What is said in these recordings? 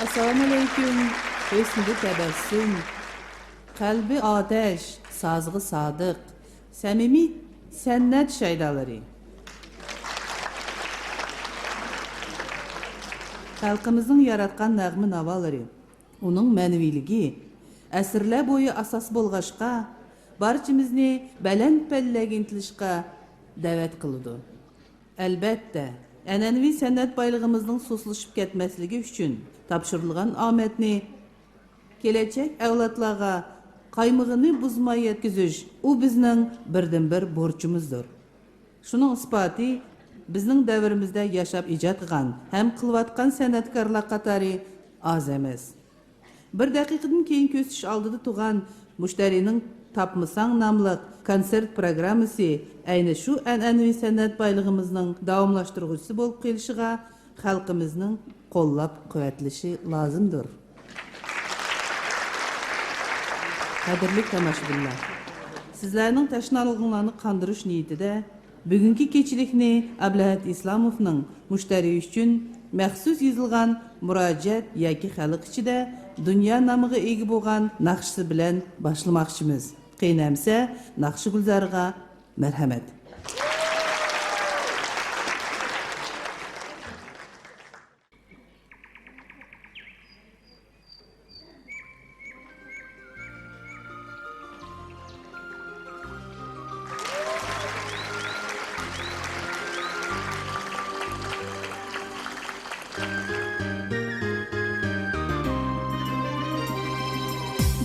Assalamu alaikum. Hüsnü tebessüm. Kalbi ateş, sazgı sadık. Samimi sennət şaydaları. Xalqımızın yaratqan nəğmi navaları, onun mənəviligi, əsrlər boyu asas bolğaşqa, barchamizni baland-pallag intilishqa dəvət qılıdı. Əlbəttə, ənənəvi sənət baylığımızın suslaşıb ketməsligi üçün tapşırılğan ametni keləcək avlatlarga qaymığını buzmay yetkizиш, u bizning birdan-bir borcumuzdur. Şunun isbati bizning davrimizda yashab ijod qilgan ham qilayotgan san'atkorlar qatori oz emas. Bir daqiqadan keyin ko'z tish oldida turgan mushtarining Tapmasang nomli konsert programmasi ayni shu an'anaviy san'at boylig'imizning davomlashtiruvchisi bo'lib kelishiga xalqimizning qo'llab-quvvatlashi lozimdir. Qadrli tomoshabinlar, sizlarning tashnallig'inglarni qandirish niyatida bugungi kechilikni Ablahat Islamovning mushtari uchun maxsus yozilgan murojaat yoki xalq ichida dunyo nomiga ega bo'lgan naqshisi bilan boshlamoqchimiz. Qiynamsa, naqshi gulzoriga marhamat.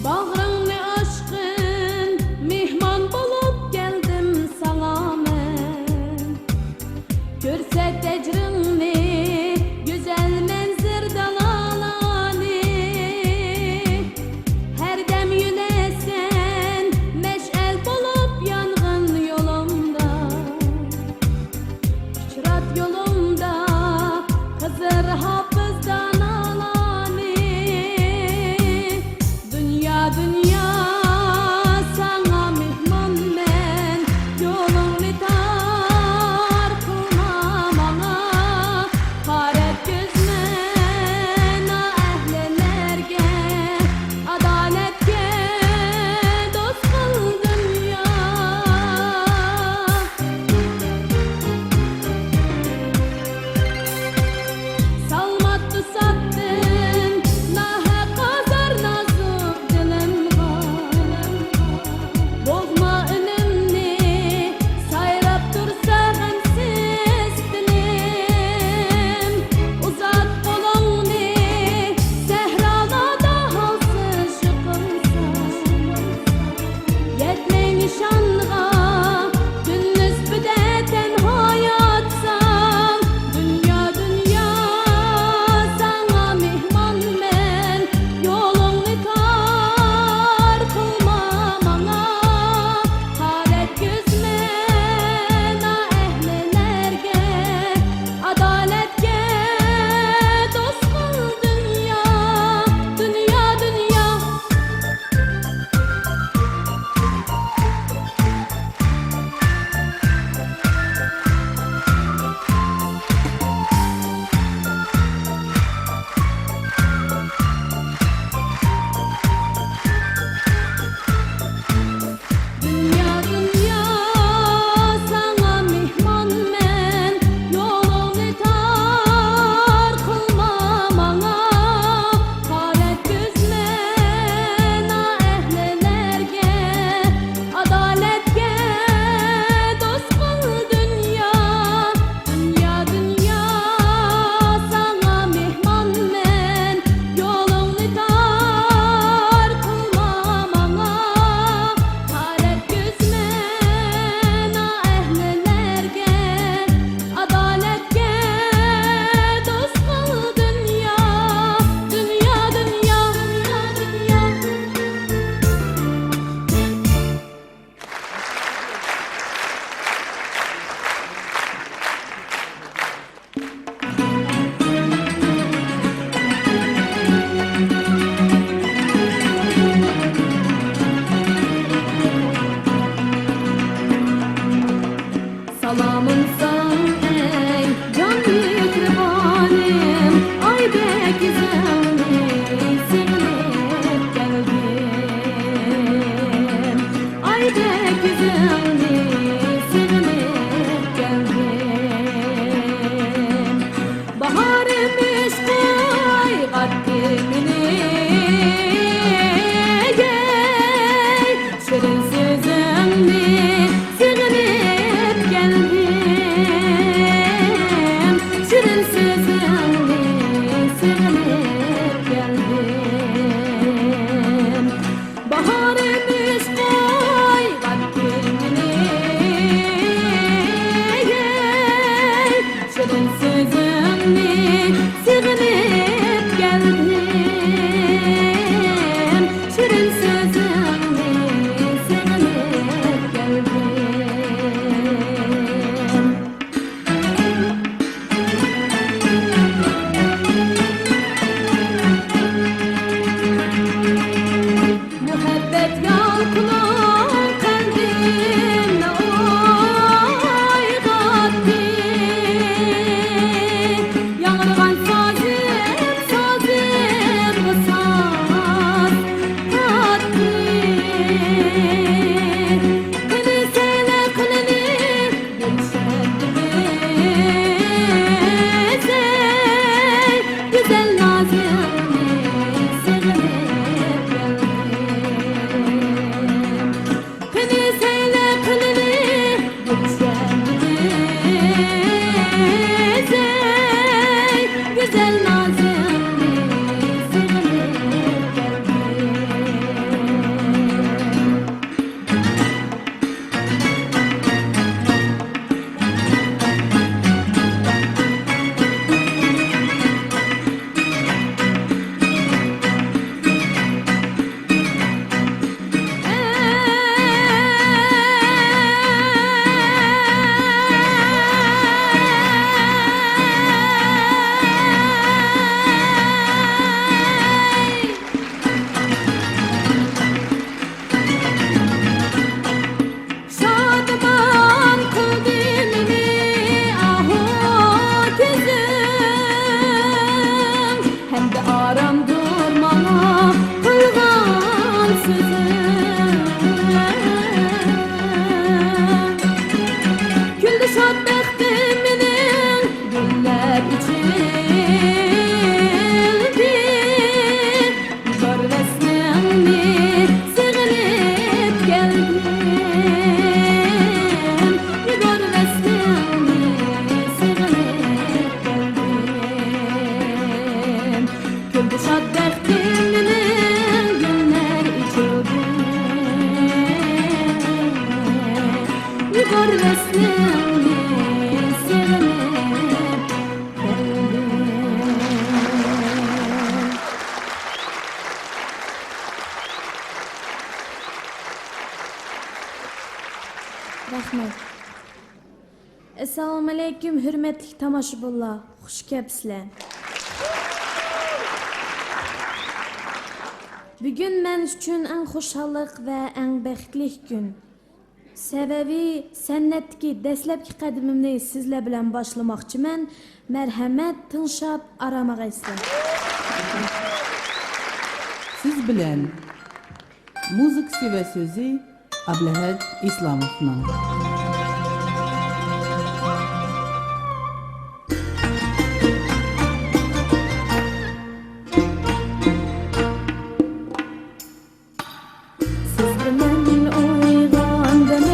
Bağrını aşkın mihman bulup geldim sana men. Görsek ecrini güzel menzir dalalani. Her dem yünesen meşel bulup yangın yolumda. Küçrat yolumda Hızır hafızdan alani. Dünya sana mihman men, yolunu tar kılma bana. Haret gözmen ehlilerge, adaletge dost kıl dünya. Salma baharmış koygat dilini şirin sözümni sığınıp geldim şirin sözümni sığınıp geldim baharmış koygat dilini şirin sözümni sığınıp geldim şirin sözümni sığınıp geldim muhabbet yalkılan kalbimle oygattı Yağırgan sazım, sazım bu saz tattı Kını söyle kınını gülşetti bize Güzel nazımı sığınıp geldim Kını söyle kınını gülşetti bize Güzel nazımı sığınıp geldim Şadıman kıl dilini ahut üzüm Hem de aram durmana kılgan sözüm Güldü şad bəxtiminin güller içildi Zor resmimni sığınıp geldim Zor resmimni sığınıp geldim Güldü şad bəxtiminin güller içildi Zor resmimni sığınıp geldim Rahmet. Assalomu alaykum hurmatli tomoshabinlar. Xush kelibsizlar. Bugun men uchun eng xushalliq va eng baxtli kun. Sababi san'atdagi dastlabki qadamimni sizlar bilan boshlamoqchiman. Marhamat, tinchab aramag'aysizlar. Siz bilan muzikasi va so'zi Ablahat Islamovning Siz bilan uyg'ondim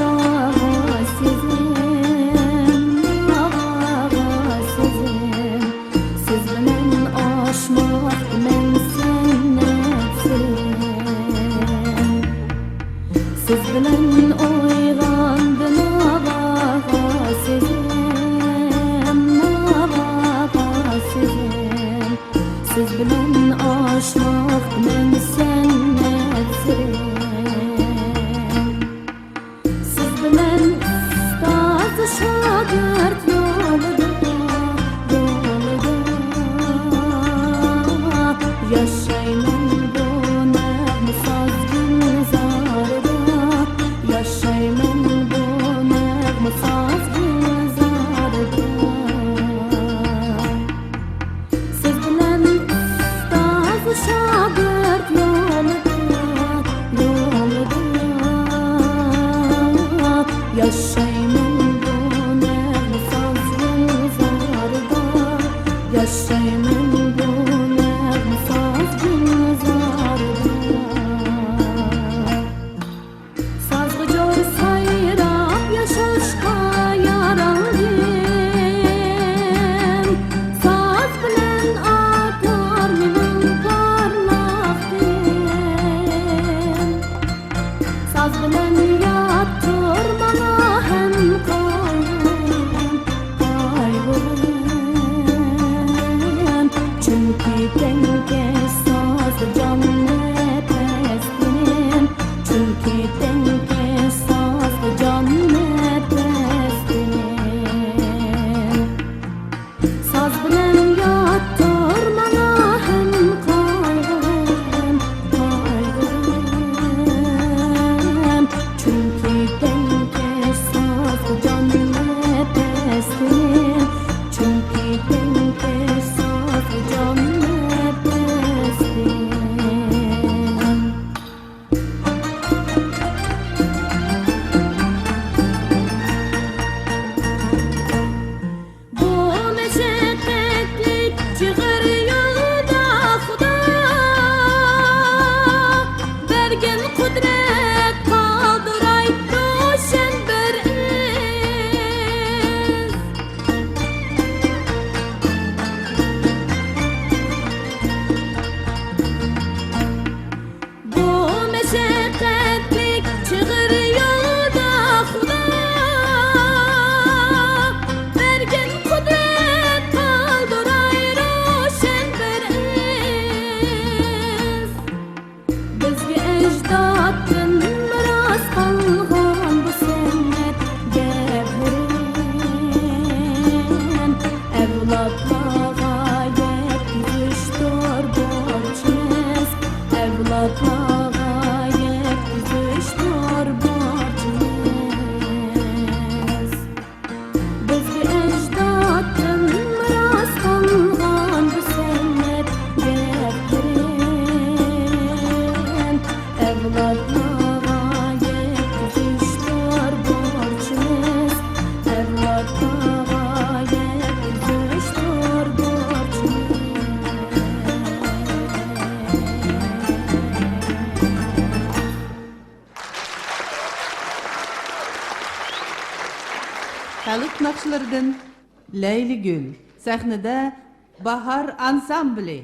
ovozim Siz bilan oshmoqman san'atsim Siz bilan uyg'ondim ovozim Siz bilan oshmoqman san'atsim Siz bilan ustoz shogird yo'lida Yaşayman bu nag'ma soz gulzorida Yaşayman bu nag'ma soz gulzorida Siz bilan ustoz shogird yo'lida Yaşayman bu nag'ma soz gulzorida yaşayman bu nəğmsaz gülzarda. Sazgıcor sayrap yaşaşqa yaraldım. Saz bilen atar menin parlaqdım. Saz bilen yattır mana hem kaygım, kaygım. Çünkü denge saz can nefestim. Çünkü denge saz can nefestim. Saz bilen yattır mana hem kaygım, kaygım. Çünkü denge saz can nefestim. Çünkü denge saz can nefestim. Bu meşakkatlik çığır yolda Xuda bergen kudret kaldıray roşen bir iz. Bu meşakkatlik çığır yolda Xuda bergen kudret kaldıray roşen bir iz. Bizge ecdadın miras kalgan bu sennet gevrin. Evlatlara yetkiziştir borcumuz. Evlatlara yetkiziştir borcumuz. Bizge ecdadın miras kalgan bu sennet gevrin. Evlatlara yetkiziştir borcumuz. Evlatlara yetkiziştir borcumuz. Halk nakşlarından Leyli Gül. Sahnede Bahar Ansambli.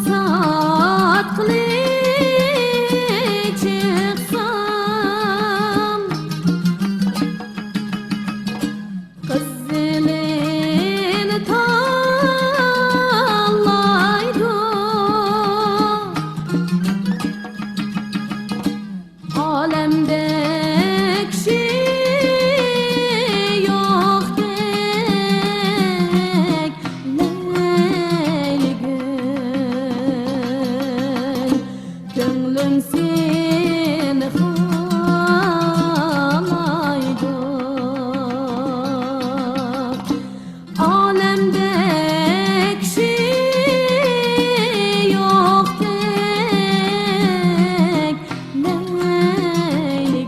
Almasat kılıç çıksam, kız zilini tallaydı. Alemde kişi yok tek Leyli Gül. Gönlüm seni halaydı. Alemde kişi yok tek Leyli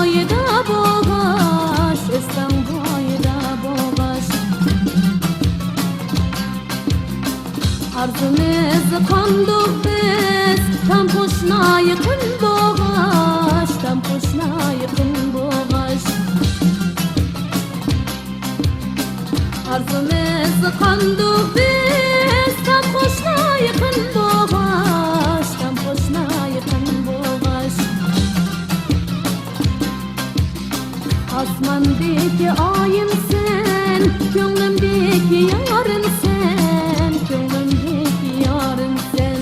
boyida boğaş, Özden boyida boğaş. Arzumuz kandıq biz, tam hoşuna yakın boğaş, tam hoşuna yakın boğaş. Arzumuz kandıq biz, tam hoşuna yakın boğaş, tam hoşuna yakın boğaş. Asmandaki ayım sen, gönlümdeki yarın sen, gönlümdeki yarın sen.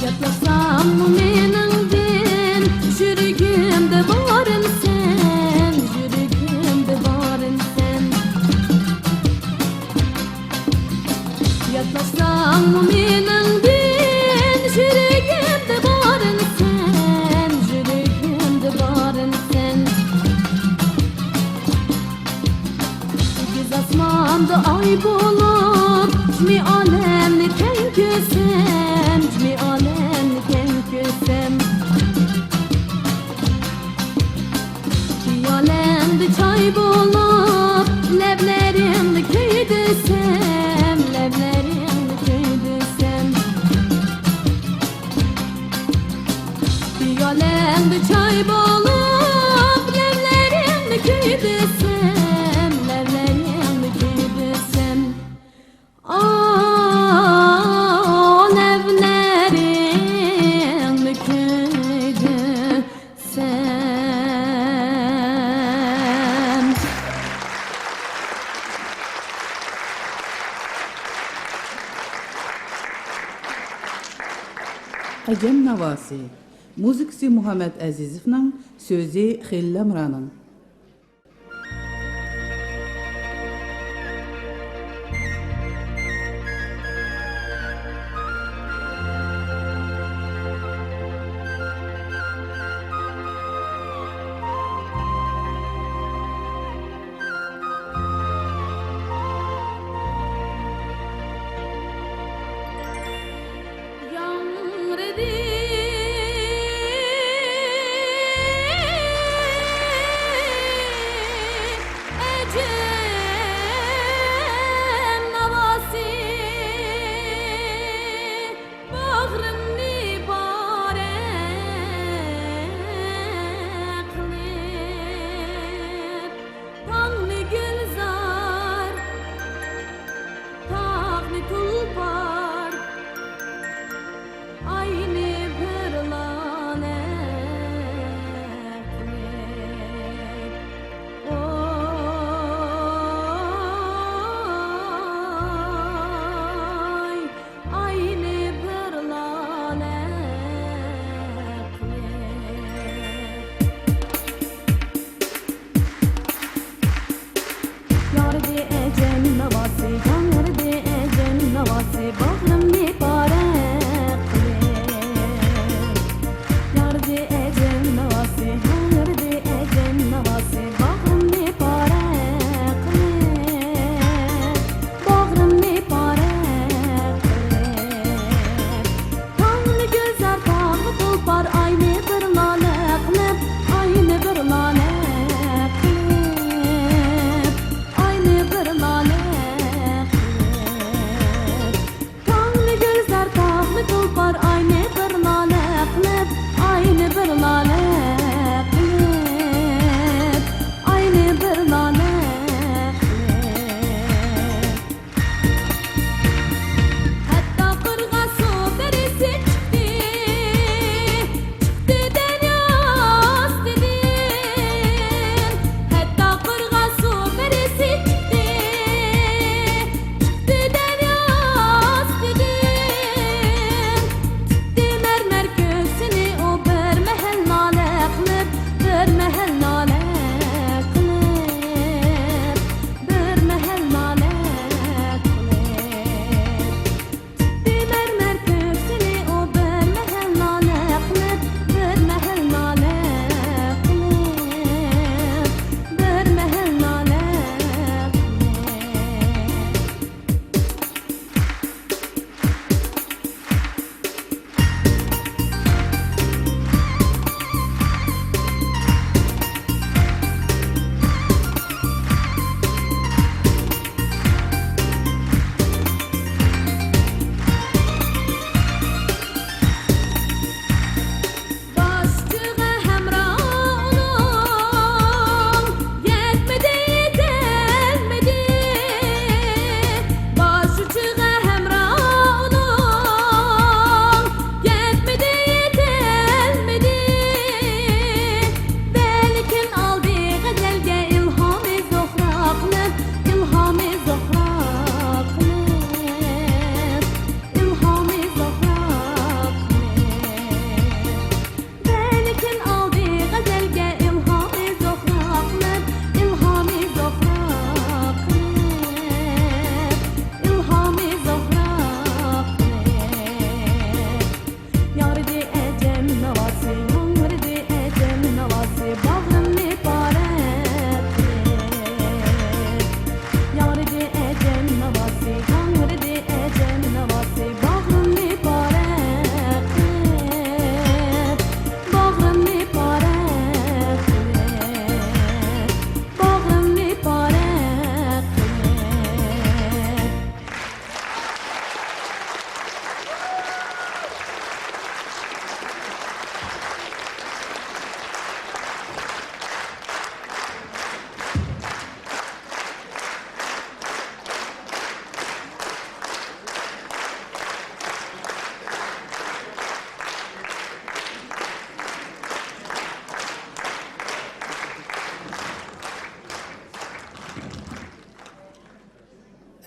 Yatlasam mı meningden, yürüyümde varın sen, yürüyümde varın sen. Yatlasam mı meningden, yürüyümde varın sen, yürüyümde varın sen. Giz asmanda ay bulup, cmi alemni ten görsem, cmi alemni ten görsem. Alemde çay bulup, leblerimde köy desem, leblerimde köy desem. Alemde çay bulup, leblerimde köy desem, leblerimde köy desem. Aa, leblerimde köy desem. Acem Navasi, müzikçi Muhammed Azizov'ның, sözü Xilla Miran'ın.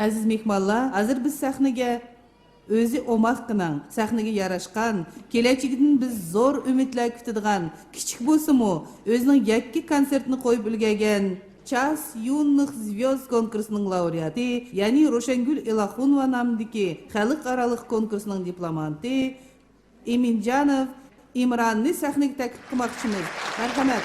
Aziz mehmonlar, hozir biz sahnaga o'zi omoqqinan, sahnaga yarashgan, kelajagidan biz zo'r umidlar kutadigan, kichik bo'lsa-mu, o'zining yakki konsertini qo'yib ulgurgan Час юных звезд konkursining laureati, ya'ni Roshangul Ilohunova nomidagi xalqaro konkursining diplomanti Eminjanov Imronni sahnaga taklif qilmoqchimiz. Marhamat.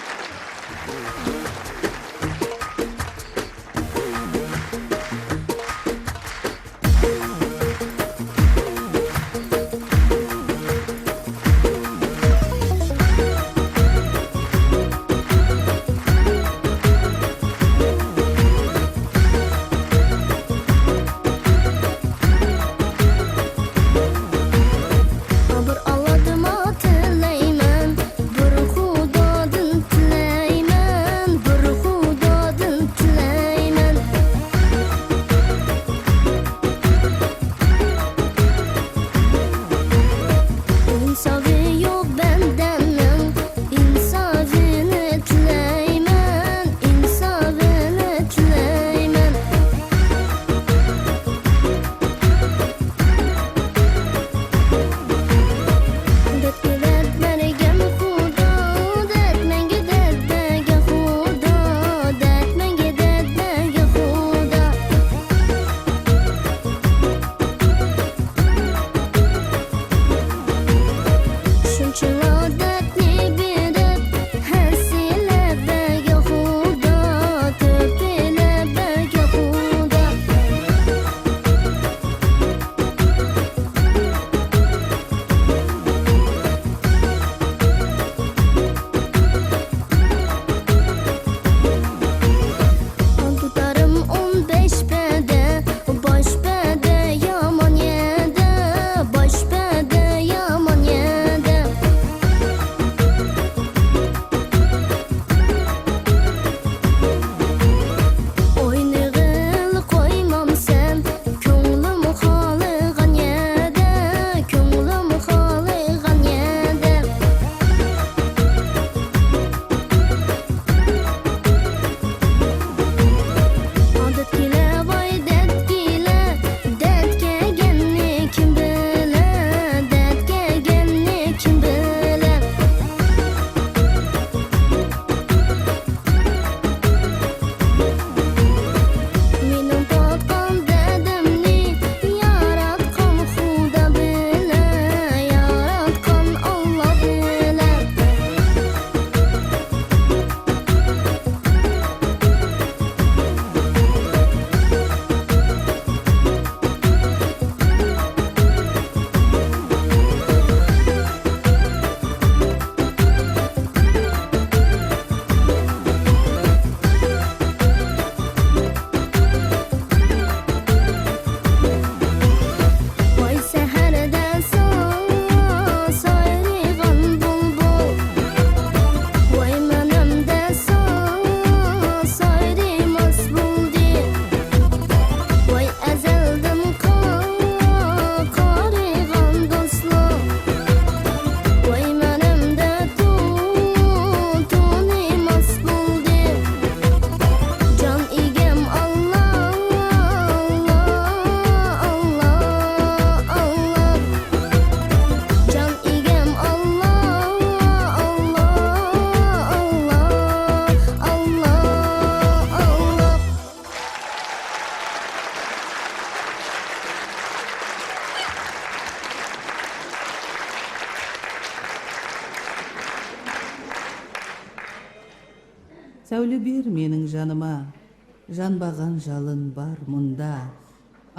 Сәуле бер менің жаныма, жанбаған жалын бар мұнда,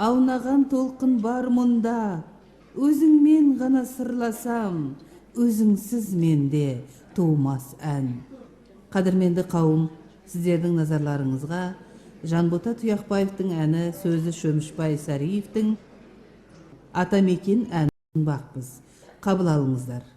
аунаған толқын бар мұнда, өзіңмен ғана сырласам, өзіңсіз менде туымас ән. Қадірменді қауым, сіздердің назарларыңызға Жанбота Тұяқбаевтың әні сөзі Шөмішбай Сариевтің Атамекен әнін бақпыз. Қабыл алыңыздар.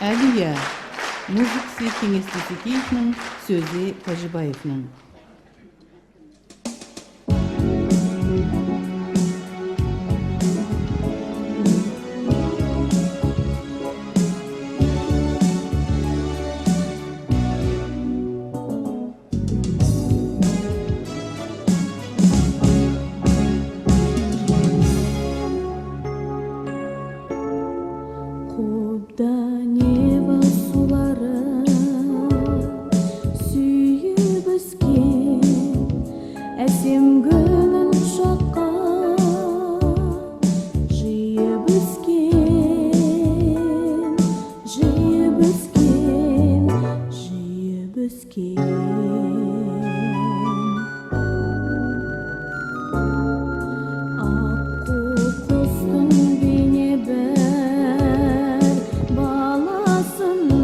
Aliya, müzikçi Kenges Dusukiyevning, so'zi Tojibayevning. Құда нева сулары сүйіп өскен әсем гүлін құшаққа жиып өскен, жиып өскен, жиып өскен. Аққу құстың бейне бір баласындай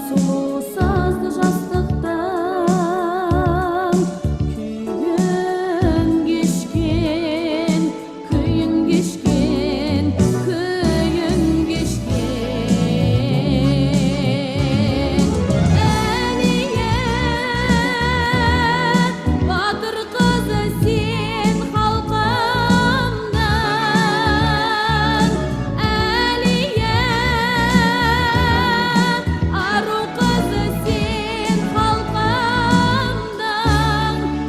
сұлу сазды жастықтан күйін кешкен, күйін кешкен, күйін кешкен. Әлия, батыр қызы сен халқымнан. Әлия, ару қызы сен халқымнан.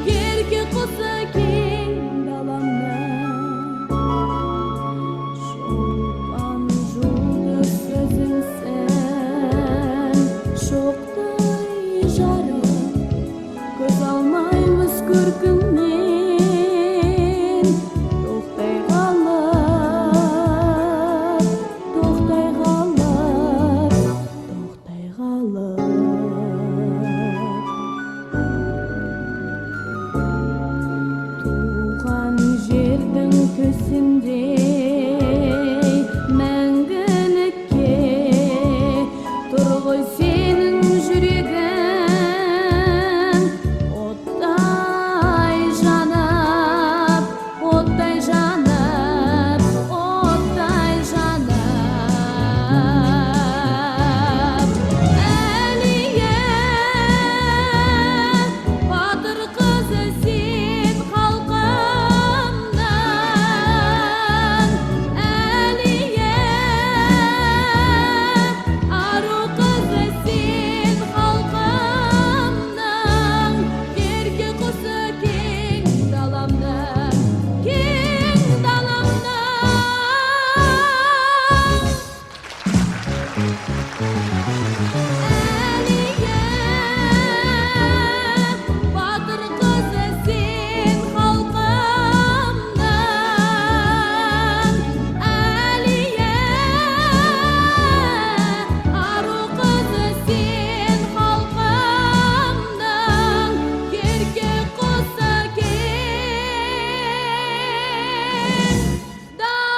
Ерке құсы кең даламнан. Шолпан жұлдыз сөзіңсің, шоқтай жарық, көз алмаймыз көркіңнен. Тоқтай қалып, тоқтай қалып, тоқтай қалып. Туған жердің төсіндей мәңгілікке тұрғой сенің жүрегің. Оттай жанып, оттай жанып, оттай жанып. Әлия, батыр қызы сен халқымнан. Әлия, ару қызы сен халқымнан. Ерке құсы кең даламнан, кең даламнан. Әлия, батыр қызы сен халқымнан. Әлия, ару қызы сен халқымнан. Ерке құсы кең даламнан.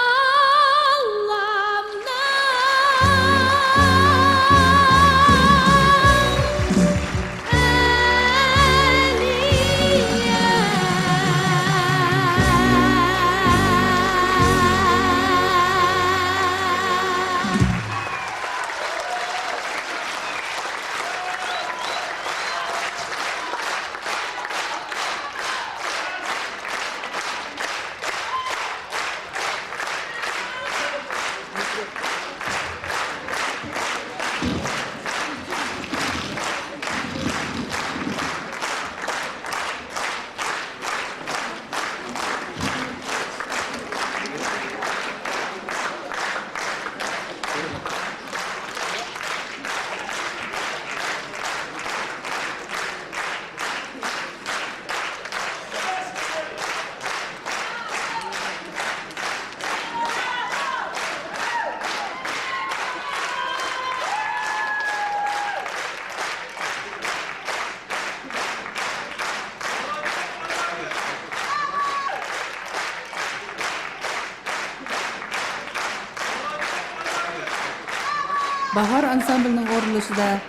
Bahar ansamblının oruluşida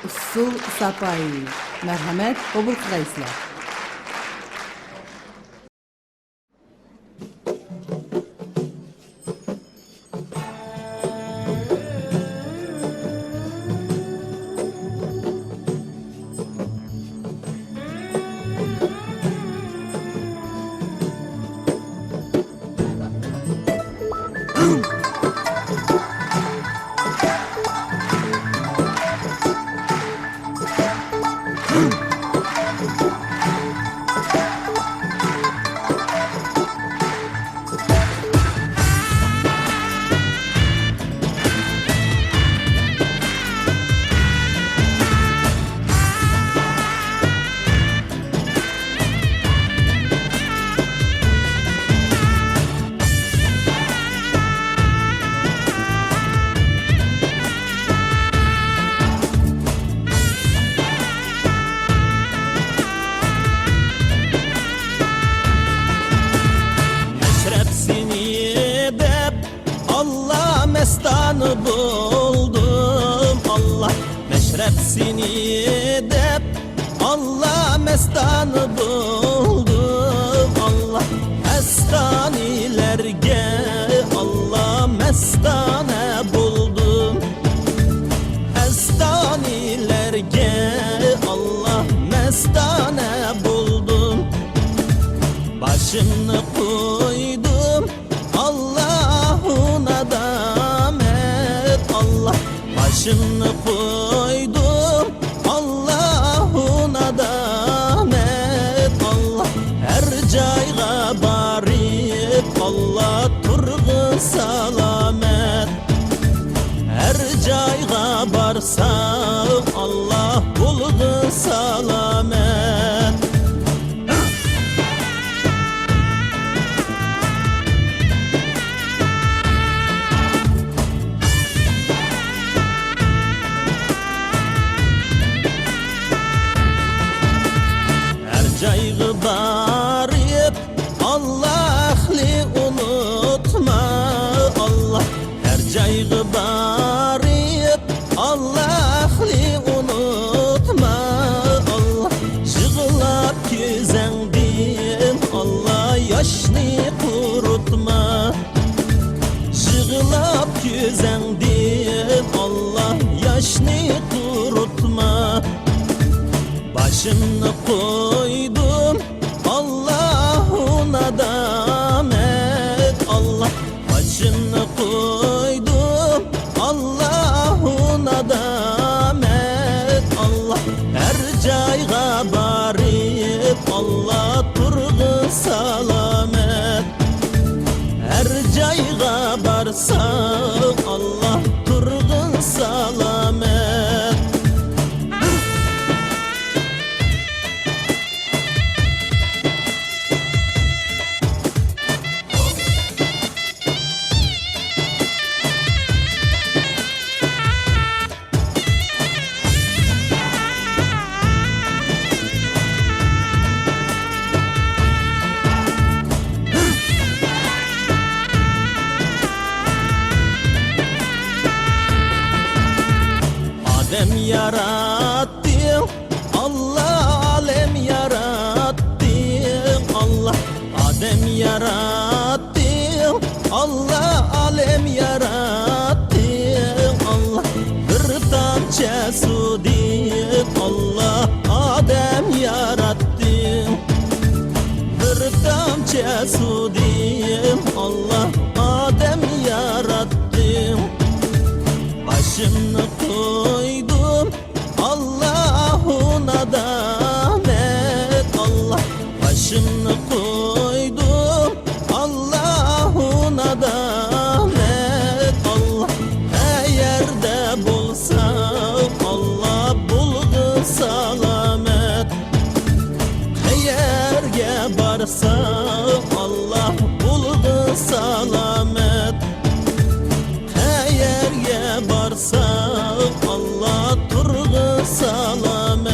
Usul Sapay. Merhamet, qabul qilaysizlar. seni dep Allah mestanı buldum. Allah mestanilerge Allah mestane buldum. Mestanilerge Allah mestane buldum. Başını koydum Allah'una damet. Allah başını koydum Allah'una damet. Allah her cayga barip Allah turgu salamet. Her cayga barsak Allah bulgu salamet. Caygı barip Allah ahli unutma. Allah her caygı barip Allah ahli unutma. Allah jığlap küzendin Allah yaşını kurutma. Jığlap küzendin Allah yaşını kurutma. Başını koydum Allah'una damet. Allah başını koydum Allah'una damet. Allah her cayga barip Allah turgu salamet. Her cayga barsak Allah turgu salamet. Adem yarattın Allah alem yarattın Allah. Adem yarattın Allah alem yarattın Allah. Bir tamça su dik Allah Adem yarattın. Bir tamça su dik Allah Adem yarattın. Başını koydum Allah'una damet. Allah başını koydum Allah'una damet. Allah her yerde bulsam Allah bulgu salamet. Her yerge barsam Allah bulgu salamet. Yerge barsak Allah turgu salamet.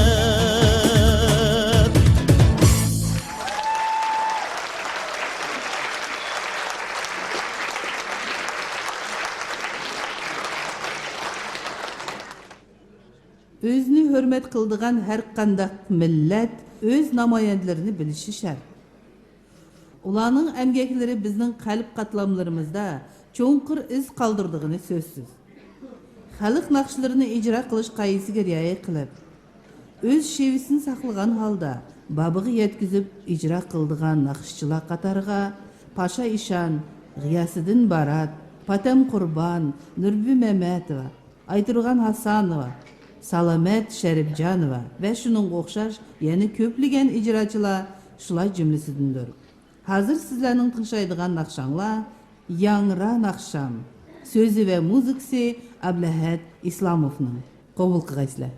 Özünü hürmet kıldıgan her kandak millet öz namayendlerini bilişi şart. Ulanın emgekleri bizning kalp katlamlarımızda çoğunqur iz qaldırdığını sözsüz. Xalq naqşlarini icra qilish qoidasiga rioya qilib, o'z shevisini saqlagan holda babig'i yetkizib ijro qildigan naqshchilar qatoriga Pasha Ishan, G'iyosiddin Barat, Patam Qurbon, Nurbi Mamatova, Ayturg'an Hasanova, Salomat Sharifjonova va shuningga o'xshash yana ko'plagan ijrochilar shular jumlasidandir. Hozir sizlarning tingshaydigan naqshanglar Yangra Naqsham. Sözü ve müziksi Ablahat İslamov'ның. Qabul qilgaysizlar.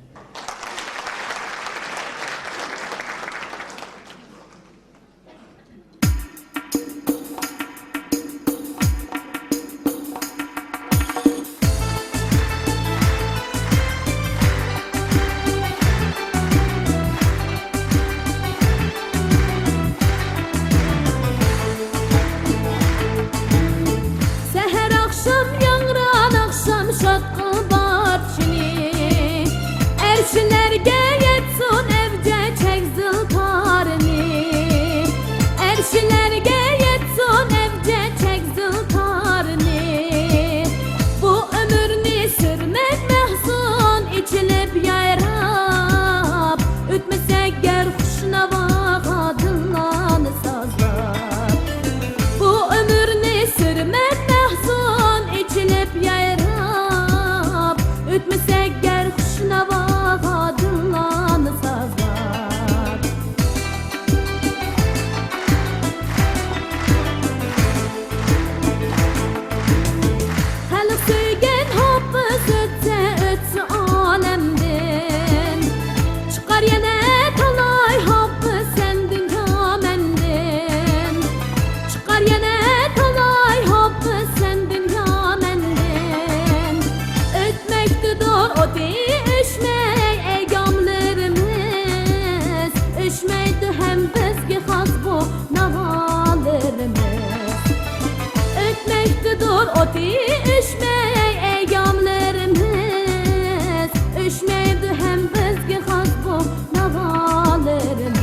vakti üşmey eyyamlarımız Üşmeydi hem bizge has bu navalarımız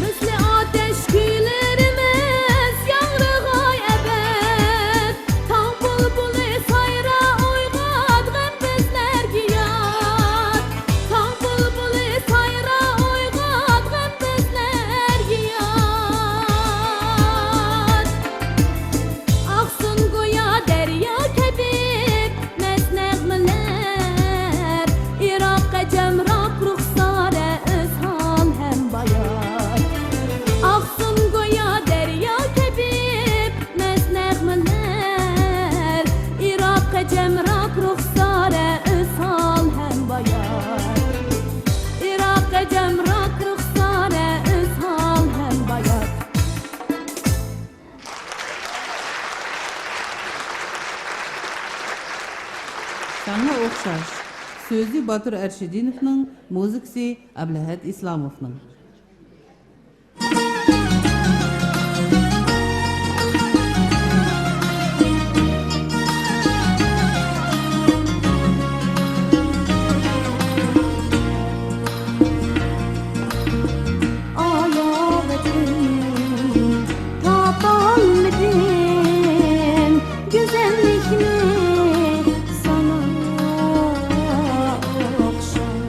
Misli ateş küllerimiz yanrıgay ebed Tam bulbulu sayra uygadgın bizler giyat Tam bulbulu sayra uygadgın bizler giyat Aksın goya derya kebib mesneğmeler Irak'a cemrak ruhsare özhan hem bayat Aksın goya derya kebib mesneğmeler Irak'a cemrak ruhsare özhan hem bayat Irak'a cemrak ruhsare özhan hem bayat Sana o'xshash. So'zi Botir Arshidinovning, muzikasi Ablahat Islamovning. Ayavetin tapanmadın güzellikni sana okşar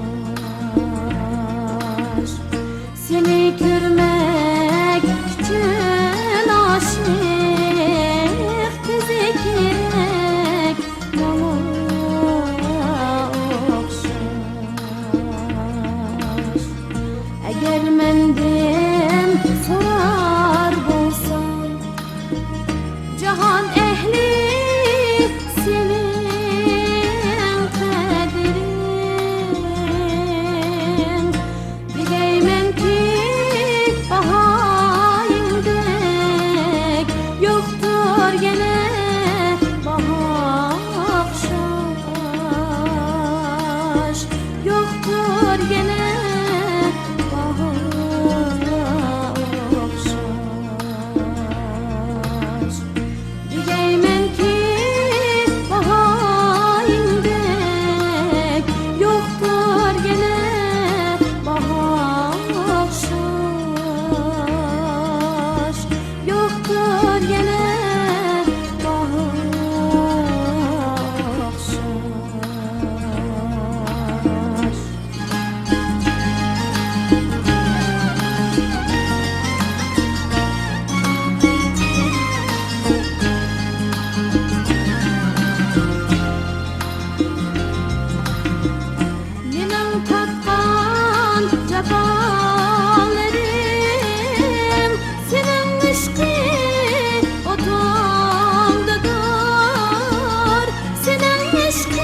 Seni görmek için aşık bize gerek bana okşar Eğer menden sorar bolsam Cahan ehli senin kadirin Bileymen ki bahayındek Yoktur gene baha okşaş Yoktur gene baha okşaş Bileymen ki bahayındek Yoktur gene baha okşaş Yoktur gene baha okşaş Benim tatkan cefalarım Senin ışkı otamdadır Senin ışkı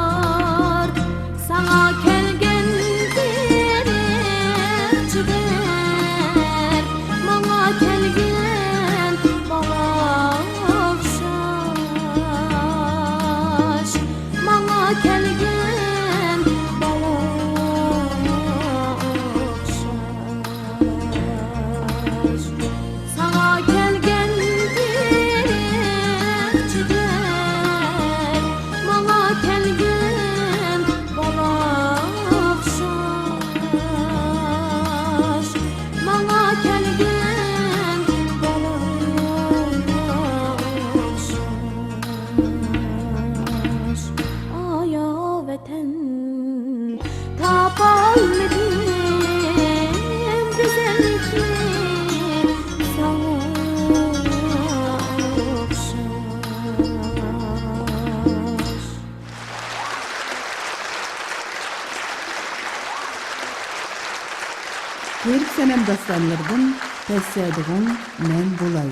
otamdadır Sana kelgen bir çıkar Bana kelgen bana okşaş Bana kelgen bana okşaş Sana kelgen bir çıkar Bana kelgen bana okşaş Bana kelgen bana okşaş Aya vatan tapalmadım güzellikni sana okşaş Ko'rik sanam dostonlardan tassadug'im men bo'lay.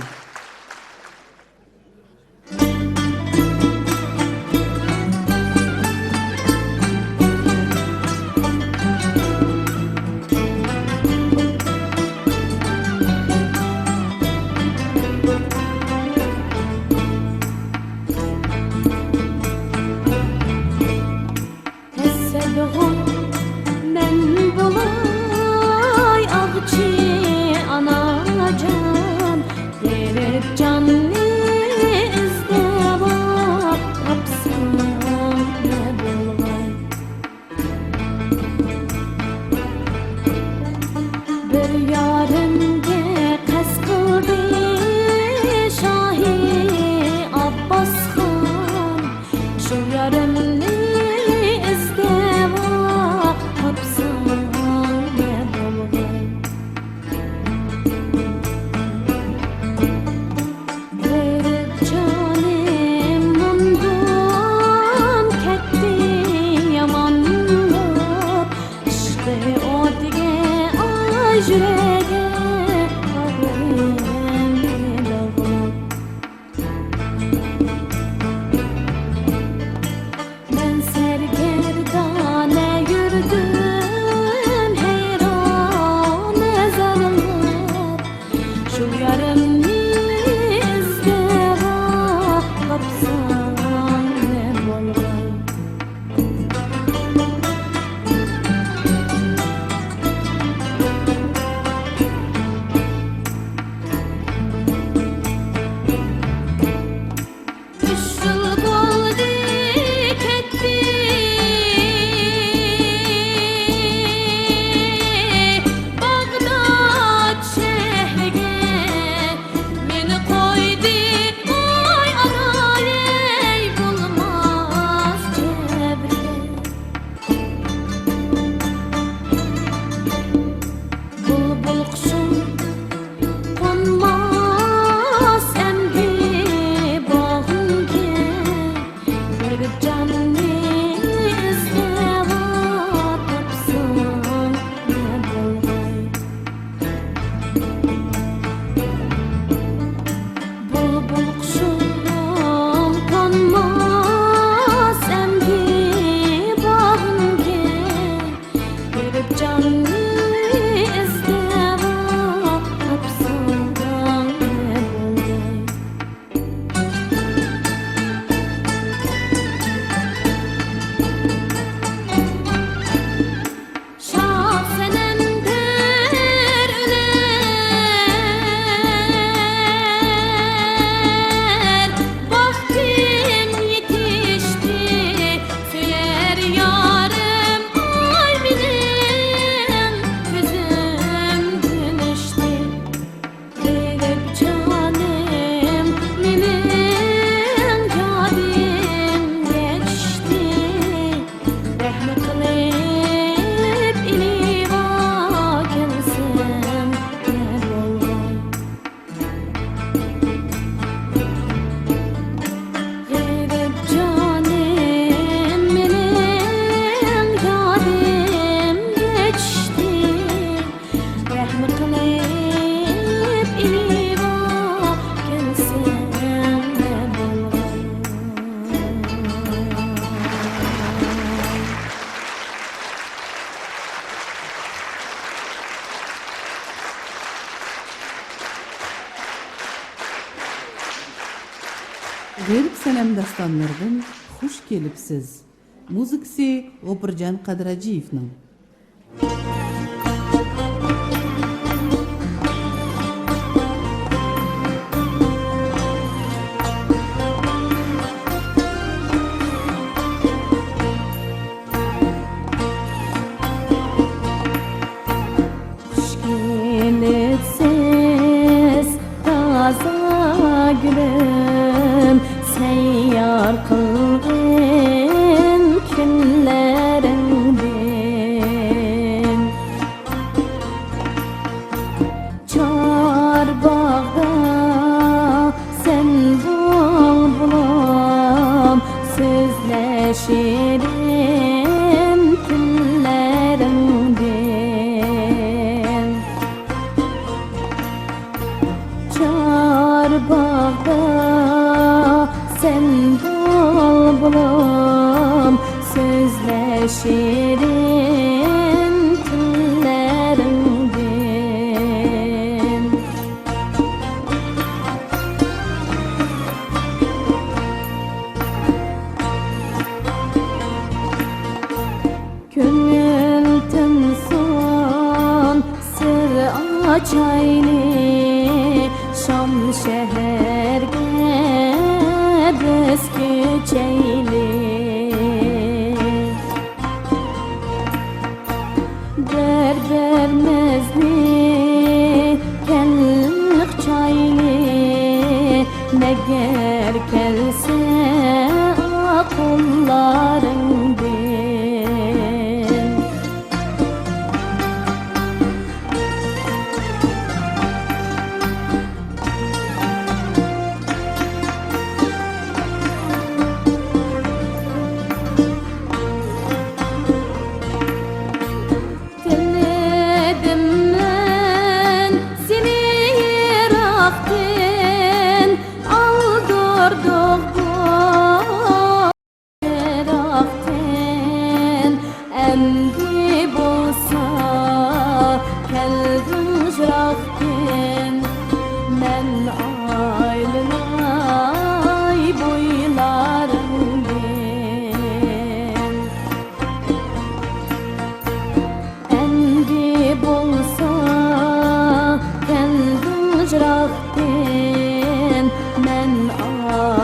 Sanam dastanlardan hoş kelipsiz. Muzikasi G'ofurjon Qadirajiyevning. Gelipsiz taza gülüm seyyar kılgın günlerimdin Çarbağda sen bulbulum sözleşirim günlerimdin Çarbağda sen bulbulum sözleşirim günlerimdin Gönül tınson sır açaylı Şam şehirge biz geçeyli Berbermezli kellik çaylı Neger kelse kollarındin Dinledim ben seni yirakten Aldırdık bu yirakten Endi bolsa keldim jirakten Men aylınay boylarımdin Endi bolsa keldim jirakten Men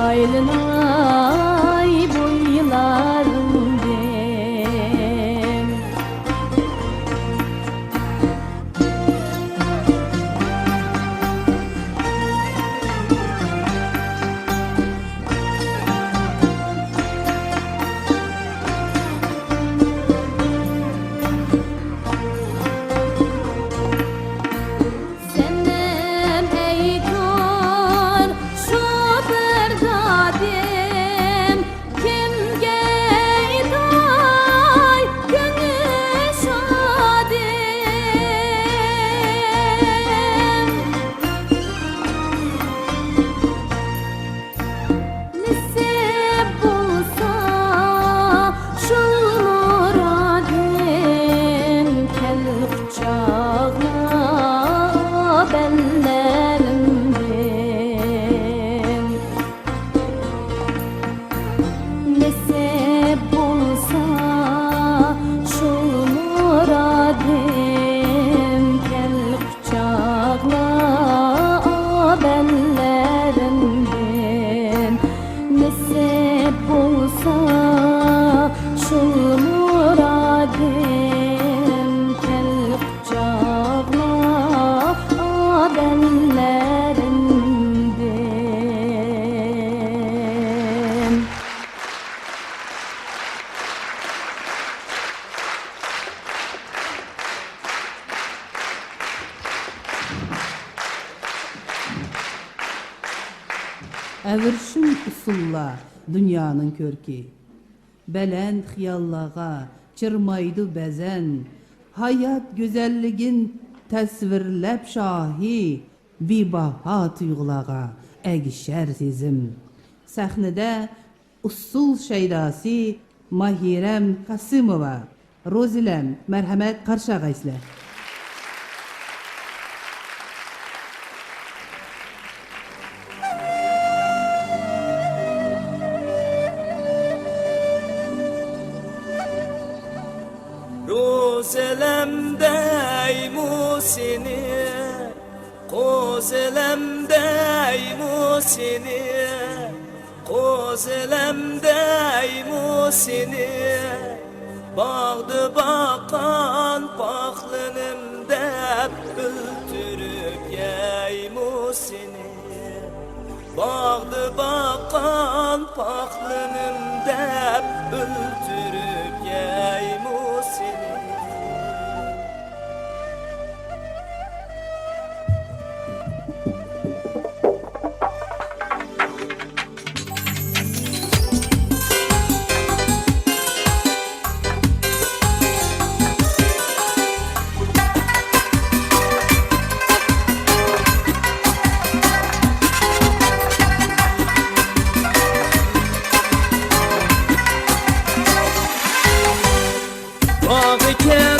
aylınay boylarımdin Senem eytor şu bir dadim Kimge eyday gönül şadim Nisip bulsa şu muradim Kel kucağına benlerimdin Nisip bulsa şu muradim Kel kucağına benlerimdin Nisip bulsa şu muradim Kel kucağına benlerimdin Əvirşin usulla dünyanın körki. Belend xiyallağa çırmaydı bəzən. Hayat güzelligin təsvirləb şahi. Bibaha tuyğulağa əgişər sezim. Səhnədə usul şeydası Mahirəm Qasımova. Roziləm, mərhəmət qarşığa Qo'zilamday musini, qo'zilamday musini, qo'zilamday musini, bağdı bakan paxlanım deb öldürüp yey musini. Bağdı bakan paxlanım deb öldürüp yey musini. Bağıken,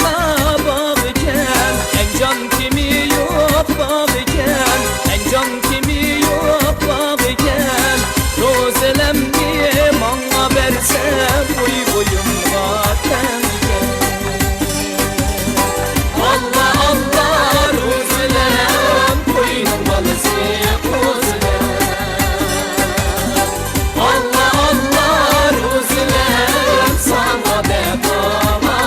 bağıken, en can kimi yok bağıken, en can kimi yok bağıken. Rozelem diye bana verse boy boyumga tenken. Allah Allah rozelem koyun balısı rozelem. Allah Allah rozelem sana bedava.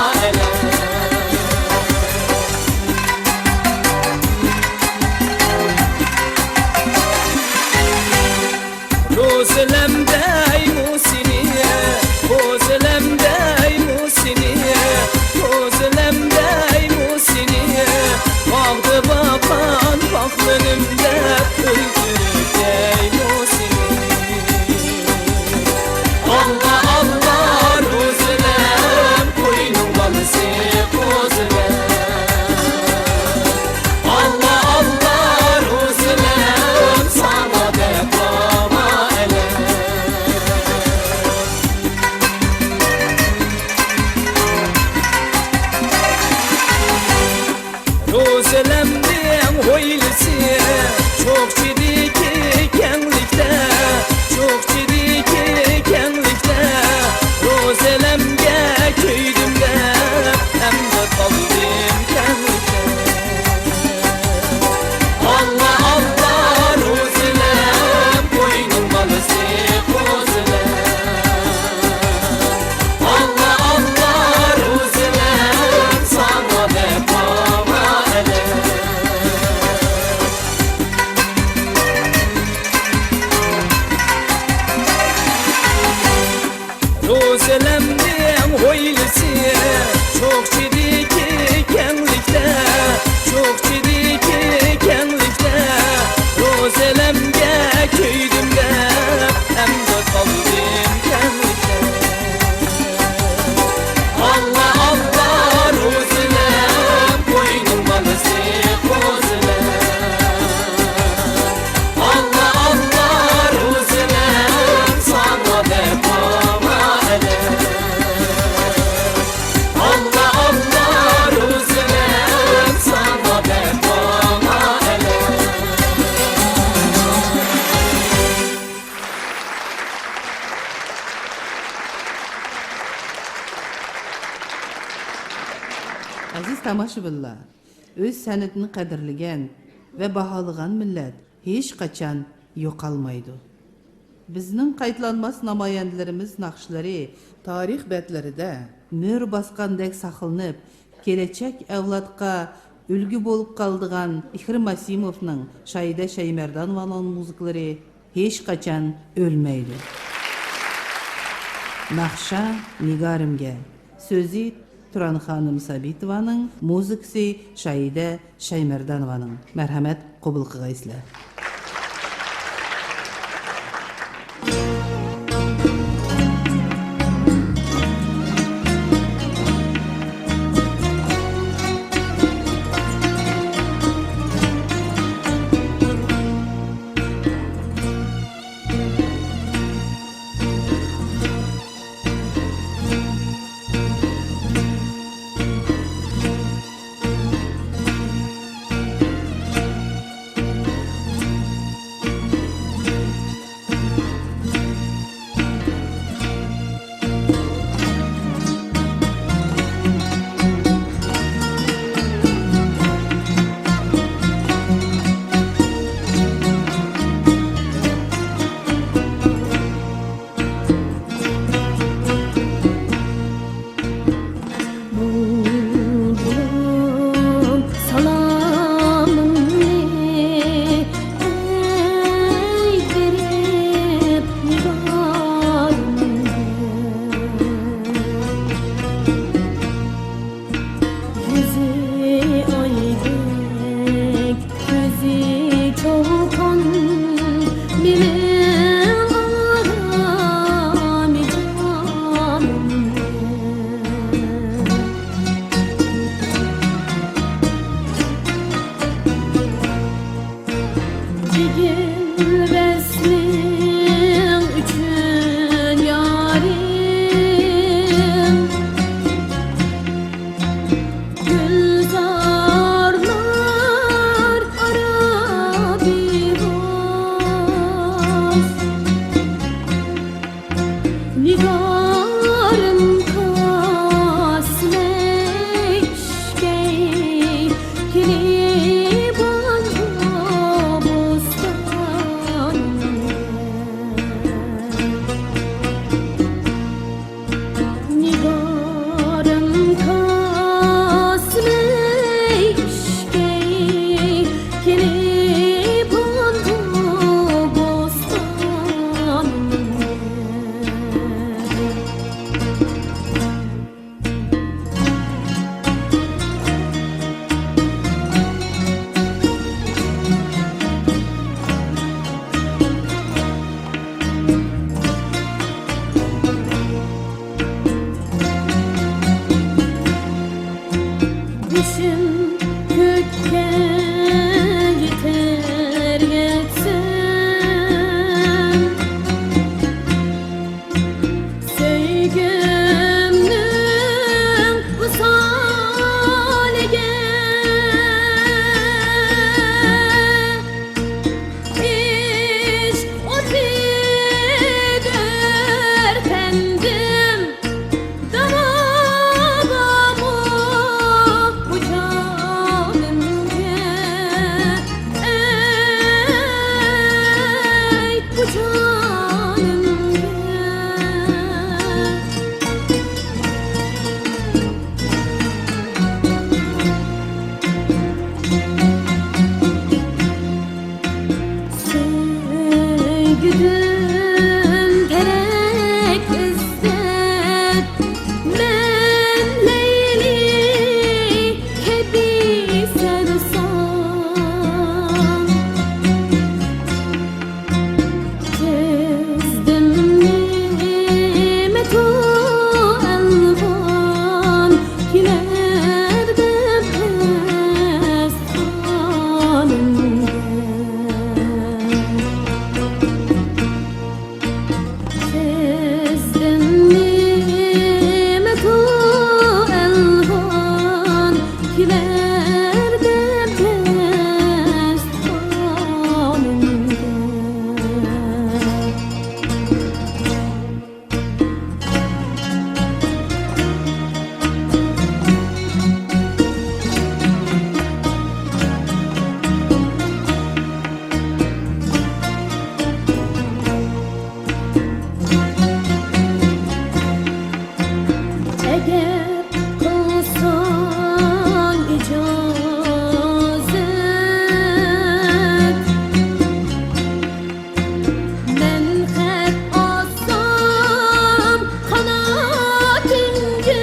Qo'zilamday musiniye, qo'zilamday musiniye, qo'zilamday musiniye. Bağdı bakan paxlanım deb öldürüp yey musini. Allah Allah ro'zilem qo'yning balısı qo'zilem. Allah Allah ro'zilem sana bedava. Rozelemdiyem hoylisi, çok ciddi kenlikte, çok ciddi kenlikte. Rozelemge köydümde, hem de kaldım kenlikte. Allah Allah rozelem, koynum balısı rozelem. Allah Allah rozelem, sana bedava. Rozelemdiyem hoylisi, çok ciddi kenlikte, çok ciddi kenlikte. Rozelemge köydümde, hem de kaldım kenlikte. Allah Allah rozelem, koynum balısı rozelem. Allah Allah rozelem, sana bedava. Allah Allah rozelem, sana bedava. Aziz tomoshabinlar, o'z san'atini qadrlagan va baholagan millat hech qachon yo'qolmaydi. Bizning qaytlanmas namoyandalarimiz naqshlari tarix betlarida mo'r bosgandek saqlanib, kelajak avlodga ulgu bo'lib qoldigan Ikrim Masimovning, Shoida Shaymardanovaning musiqalari hech qachon o'lmaydi. Naqsha Nigorimga, so'zi Turan Xanim Sabitovaning, musiqasi Shoida Shaymardanovaning. Marhamat, qabul qilgaysizlar. Nigarım kasleşkey Kili banca bostanı Nigarım kasleşkey Kili banca bostanı Düşün kökke yeter yetsen Sevgimnin vısalige İş o tider pendim Damağımı bu canımge Ey bu canımge Sevgiden gerek izzet Men Leyli kebi sevsam Gezdim nimetu elvan Kilerde pestanımge Gezdim nimetu elvan Kilerde pestanımge Eğer kılsan icazet Ben hep assam kanatince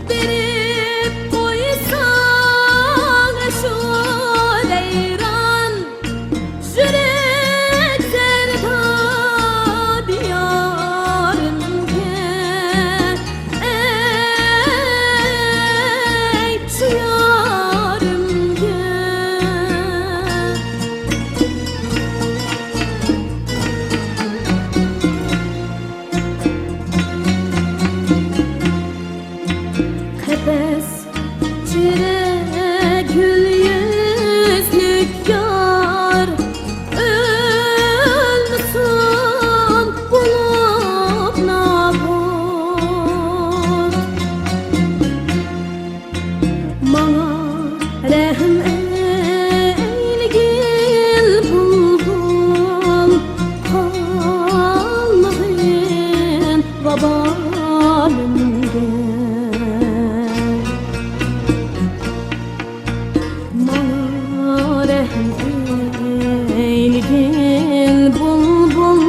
Berip koysan şu leyran Jürek serda diyarımge Ey şu yarımge Kepes çire gül yüzlük yar Ölmüşsün bulup nabut Bana rehm eylgil bulbul Kalmağın vabalımge Bana rehm eylgil bulbul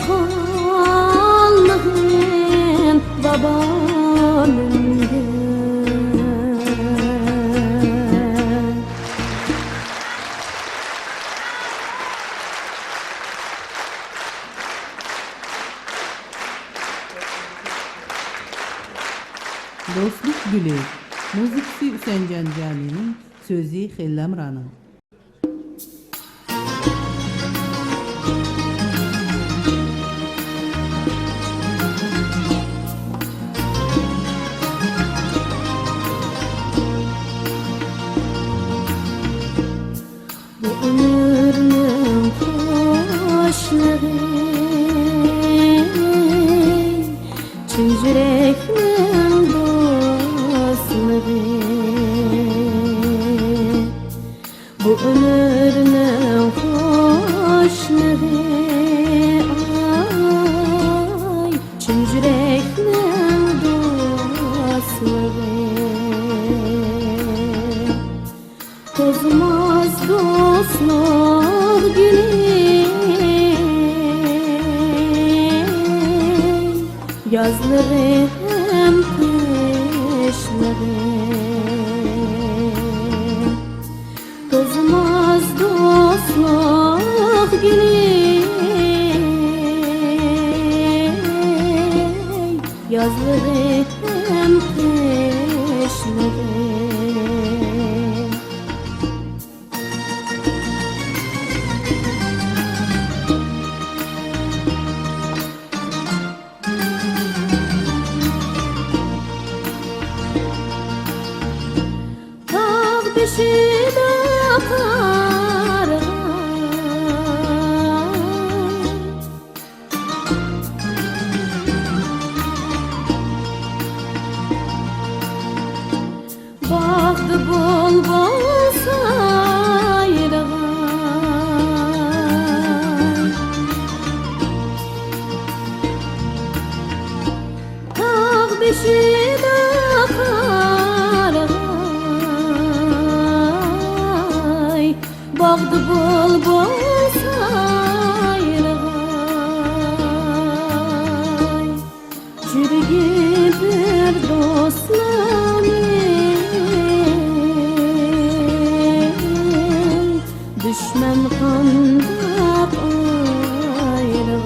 Kalmağın vabalımge Dostluk Gülü, müziksi Hüseyin Cancani'nin, sözü Xellemran'ın. Bu ömrümün qo'shiladi ay chin yurakning do'stlari to'zmas do'stlar guli yazları hem kışları to'zmas do'stlar guli yazları hem kışları Beşide akar Bağdı bol bol sayrağay Tağ beşide akar Bağdı bol bol sayrağay Yürüge bir dostlarım Düşman kandap ayrağay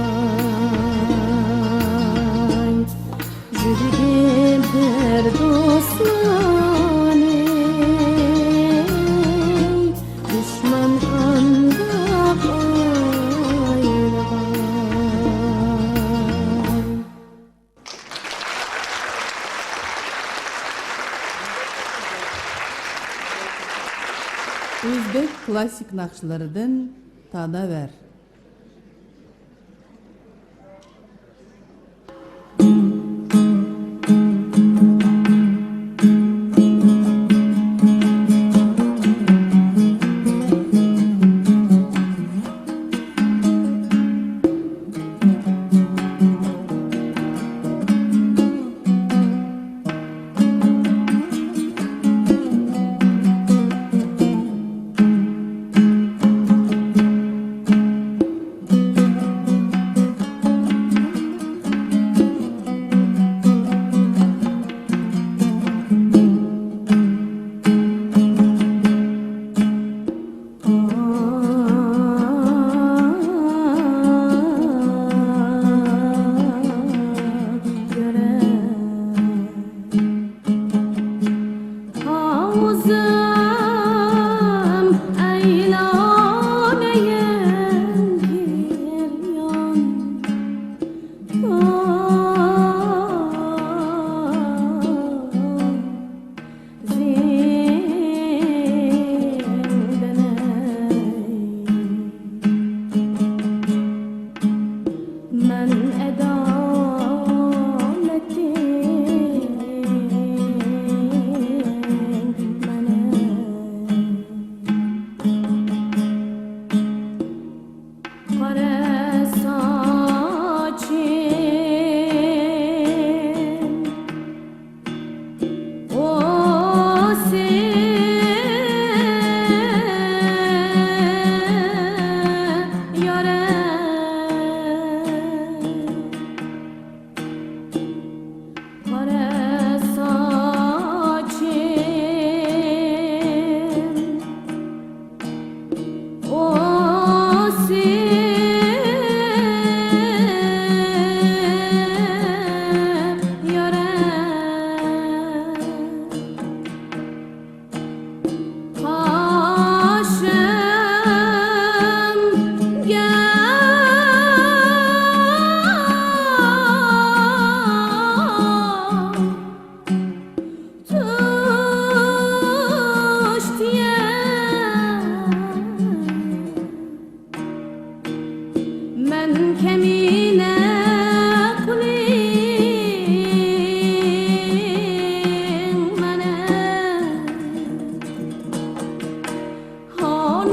Yürüge bir dostlarım Düşman kandap ayrağay O'zbek klassik naqshlaridan Tadaver.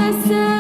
Nesem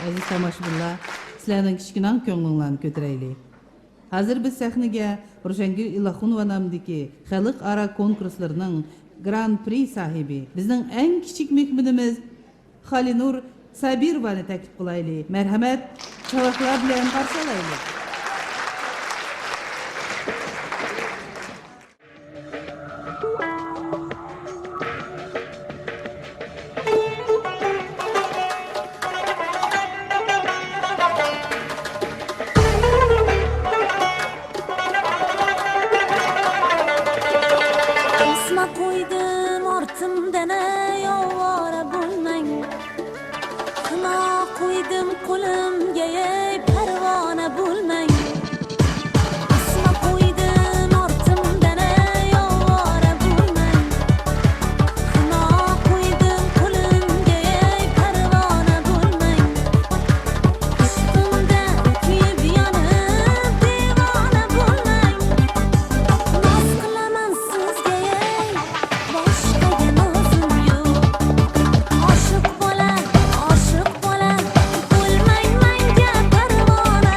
aziz tomoshabinlar, sizlarning kichkina ko'nglingizni ko'taraylik. Hozir biz sahnaga Ro'shangul Ilohunova nomidagi xalqaro konkurslarining Grand Prix sahibi, bizning eng kichik mehmonimiz Xalinur Sabirovani taklif qilaylik. Marhamat, chavaqlar bilan qarshi olaylik. Isma qo'ydim ortimdan yovora bo'lmang. Xina qo'ydim qo'limga parvona bo'lmang. Isma qo'ydim ortimdan yovora bo'lmang. Xina qo'ydim qo'limga parvona bo'lmang. Ishqimda kuyib yonib devona bo'lmang. Noz qilaman sizga boshqaga nozim yo'q. Oshiq bola bo'lmang menga parvona.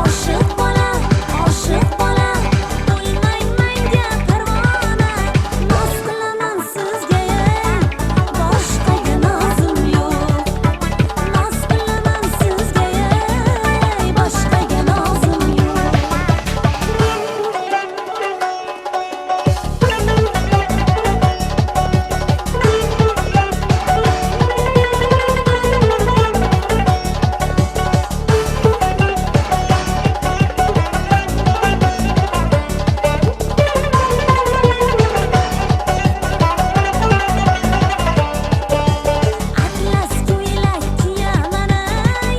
Oshiq bola bo'lmang menga parvona. Noz qilaman sizga boshqaga nozim yo'q. Noz qilaman sizga boshqaga nozim yo'q. Atlas ko'ylak kiyaman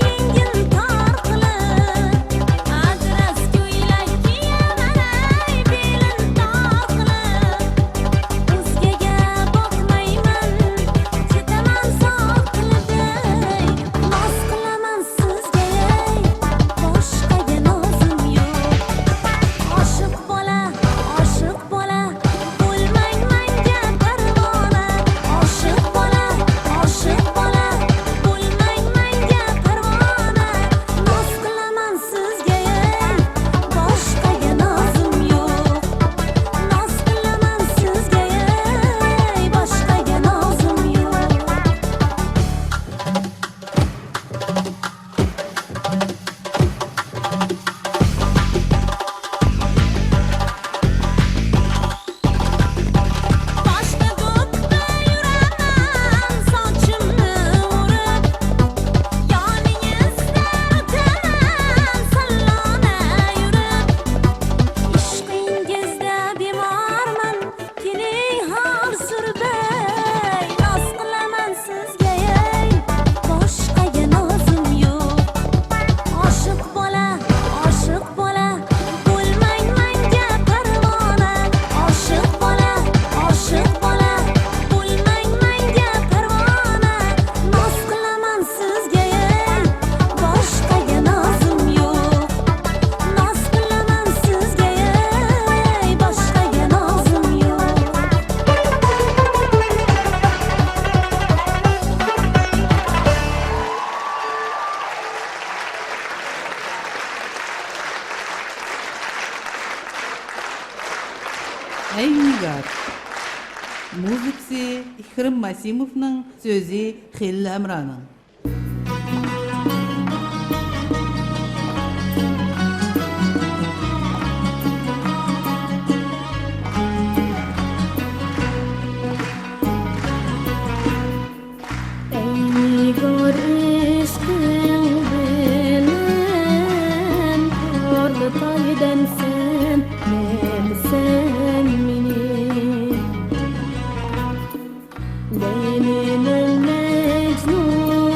yengil tor qilib. Atlas ko'ylak kiyaman belim tor qilib. O'zgaga boqmayman, ketaman sog' qilib. Noz qilaman sizga boshqaga nozim yo'q. Oshiq bola bo'lmang menga parvona. Oshiq bola bo'lmang menga parvona. Noz qilaman sizga boshqaga nozim yo'q. Noz qilaman sizga boshqaga nozim yo'q. Boshqa ko'kda yuraman sochimni o'rib. Yoningizda o'taman sallona yurib. Ishqingizda bemorman, keling hol surbay. Noz qilaman sizga boshqaga nozim yo'q. Oshiq bola bo'lmang menga parvona. Oshiq bola bo'lmang menga parvona. Noz qilaman sizga boshqaga nozim yo'q. Noz qilaman sizga boshqaga nozim yo'q. Ey nigar. Muzikasi İkrim Masimovning, so'zi Xilla Amraning. Ey görüştüm bilen Ordu taydan sen sen meni Benim el Mecnun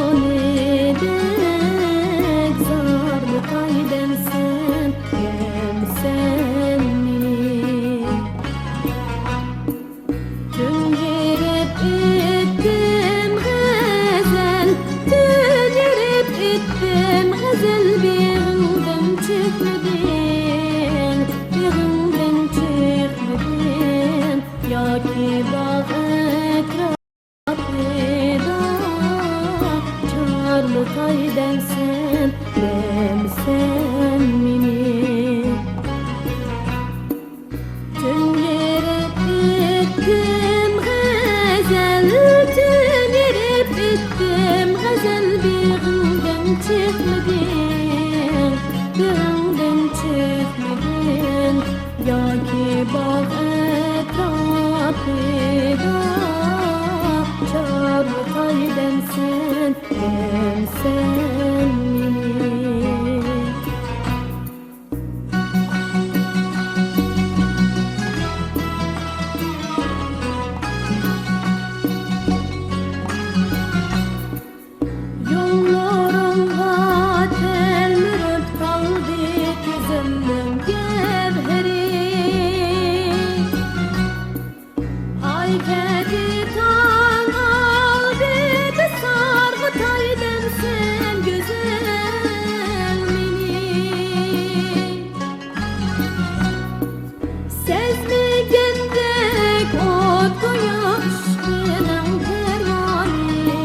aşkının pervane,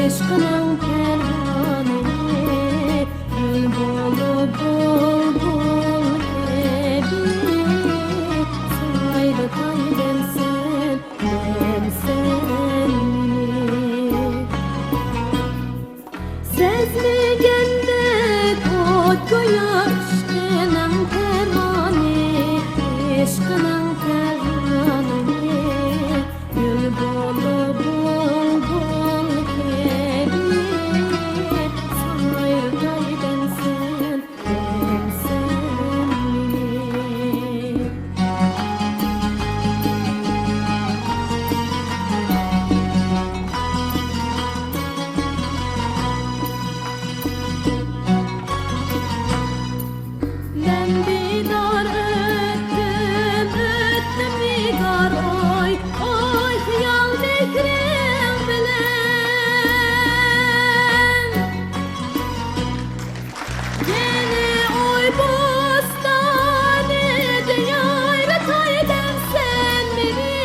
aşkının pervane, bul bul bul gibi, saydı kaydem sen sezmegende kod aşkının pervane, aşkının pervane, bul bul bul gibi, saydı kaydem sen ben bidar öttüm bidar oy oy hıyal fikrim bilen yeni oy bostane diyarı taydem sen beni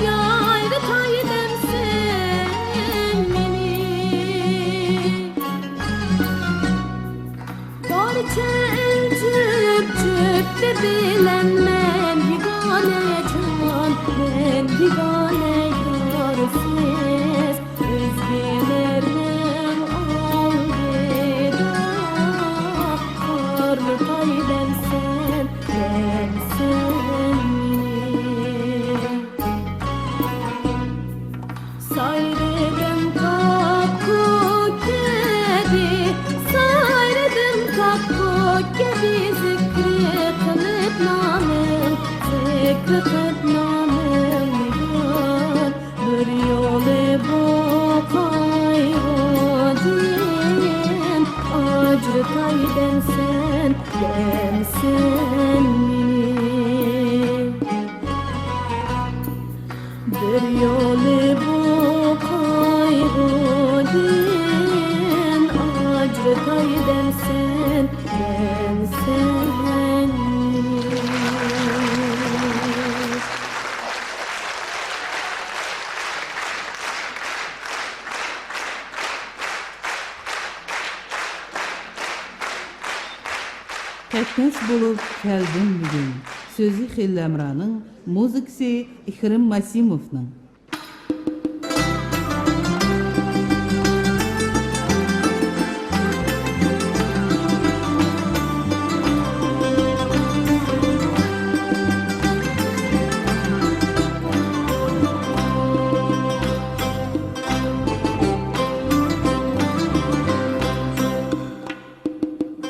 yarı taydem sen beni Barça elçip çöpte bilenmem Yigane can, ben yigane yarsız Özgelerden algıda Karlı kaydem sen, ben Sayredim kakuk gibi, sayredim kakuk gibi zikri kılıp namım, zikri kılıp namım yar. Bir yolu bakay rodin, acrı kaydem sen, gelsen mini. Bir yolu bu kaygıdın acrı kaydem sen ben sen Ketmez bulup keldim bugün. Sözü Xilli Emra'nın, muzikisi İkrim Masimov'ның.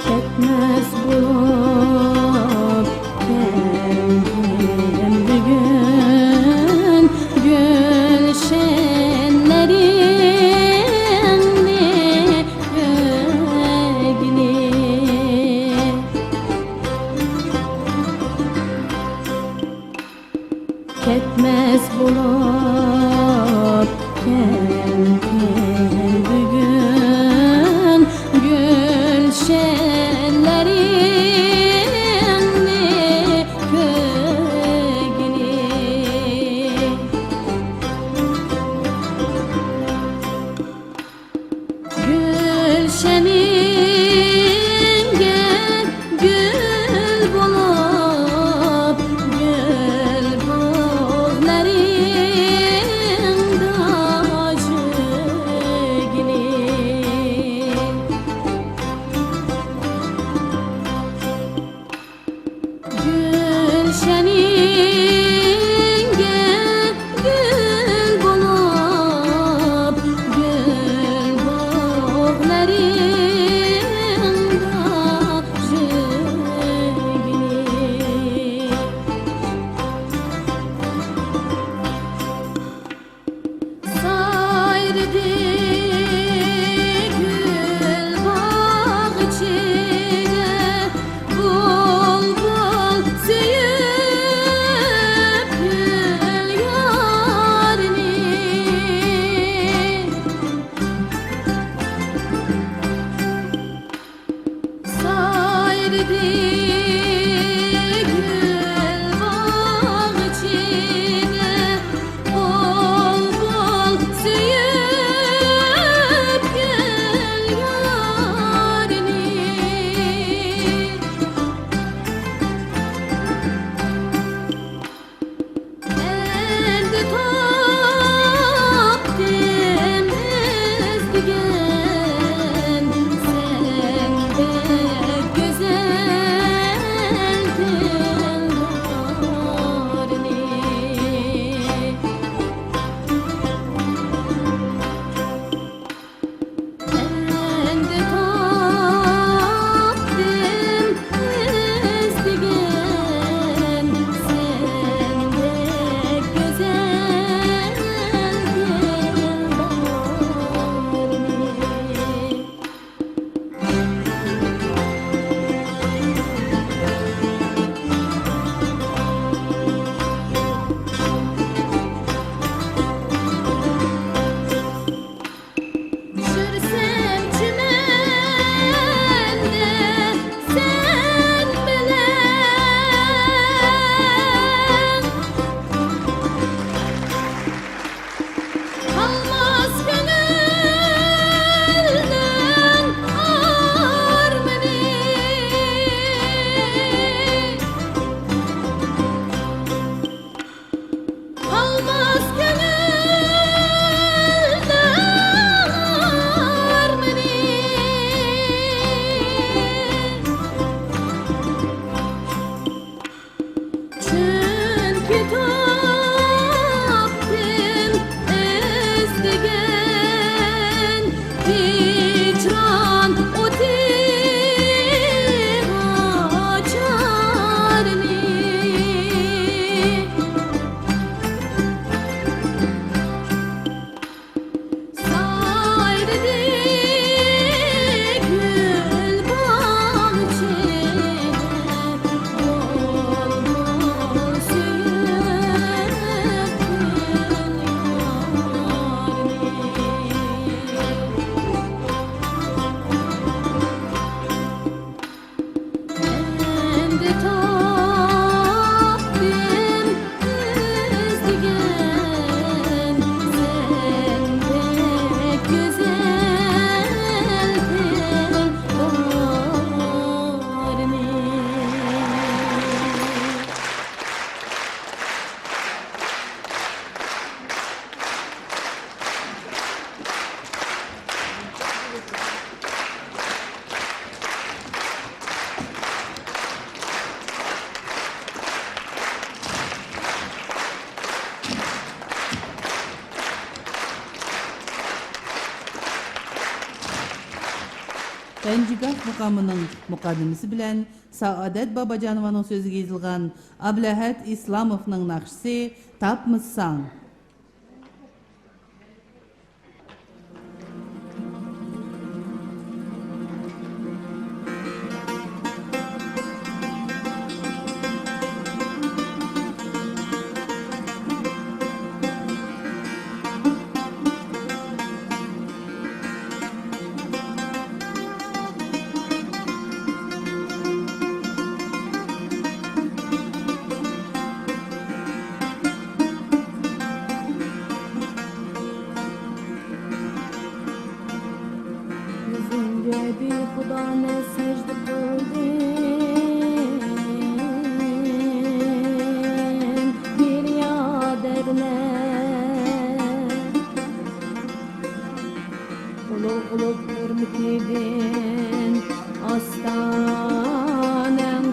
Ketmez bulup geldim bugün gülşenlerin göğüne Ketmez bulup geldim bugün gülşenlerin kögüne Gülşenin gel gül bulup gül bağların dacıgine Gülşenin gel gül bulup gül bağların dacıgine Sayrıdı gül bağ içine bulbul süyüp gül yarini Sayrıdı gül bağ Ganjigah muqamının muqaddimesi bilen Saadet Babajanovanың sözüge yazılgan Ablahat İslamovның naqshisi Tapmızsan. Yüzünde bir Xuda ne secde kıldın bir yaderine Ulup hürmet edin astanem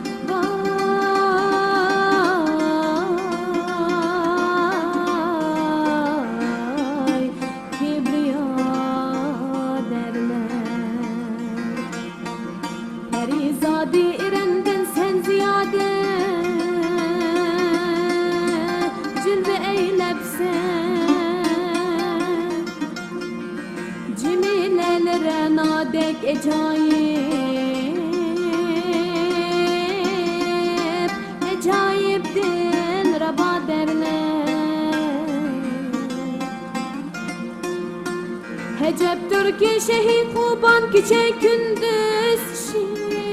vay kibriya derler Perizade irenden sen ziyade cilve eylepsen Cemilelere nadek ecayiptin raba derler Hecep Türkiye şehit kuban kiçe gündüz şigemde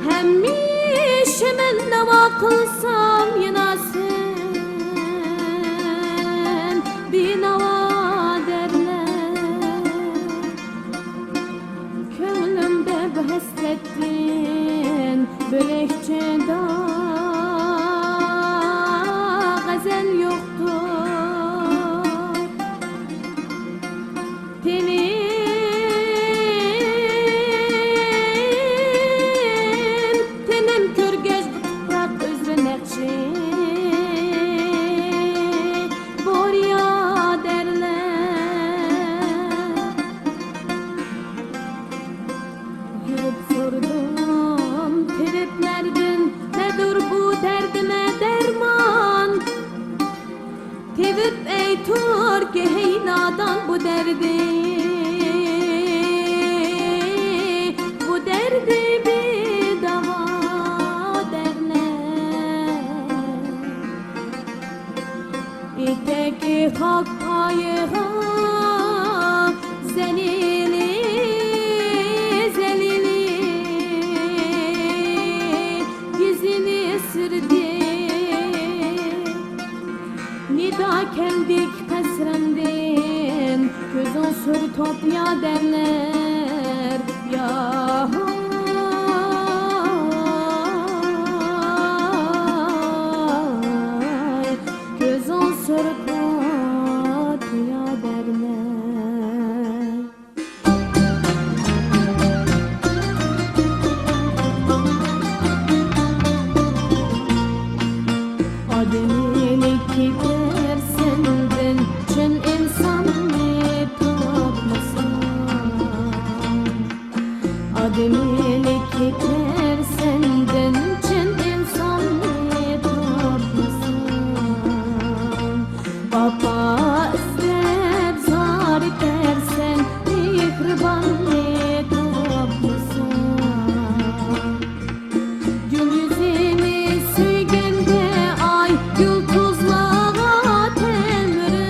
Hemmişimin nava kılsam yinasın bir nava derler Könglimde bu hasretin bölekçe gazel yoktur Tenim körgeç bırak özrü nekşi Borya derler Yürüp sordum triplerden nedir bu derdime derman Tevip ey Türkiye hey nadan bu derdi bir dava derler İteki hak ayığa zelili yüzünü sırdı Nida keldik kasremdin Gözün sür topya derler Ya Gözün sür topya derler Ademini gider senden Çin insanı tapmasın Ademini gider senden Çin insanı tapmasın Baba istep zar edersen Mihribanı tapmasın Gül yüzünü süygende ay gül tuzlağa telmirip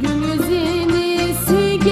Gül yüzünü süygende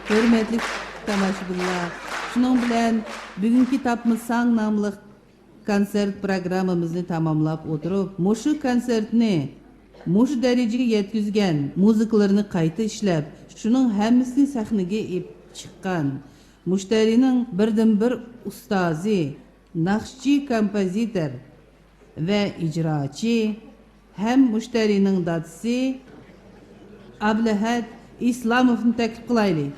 hürmetli tomoshabinlar, shuning bilan bugungi Tapmisan nomli konsert programmamizni tamomlab o'tirib, mushu konsertni mushu darajaga yetkazgan muzikalarni qayta ishlab, shuning hammasini sahnaga olib chiqqan mushtarining birdan-bir ustozi, naqshchi, kompozitor va ijrochi ham mushtarining dadisi Ablahat Islamovni taklif qilaylik.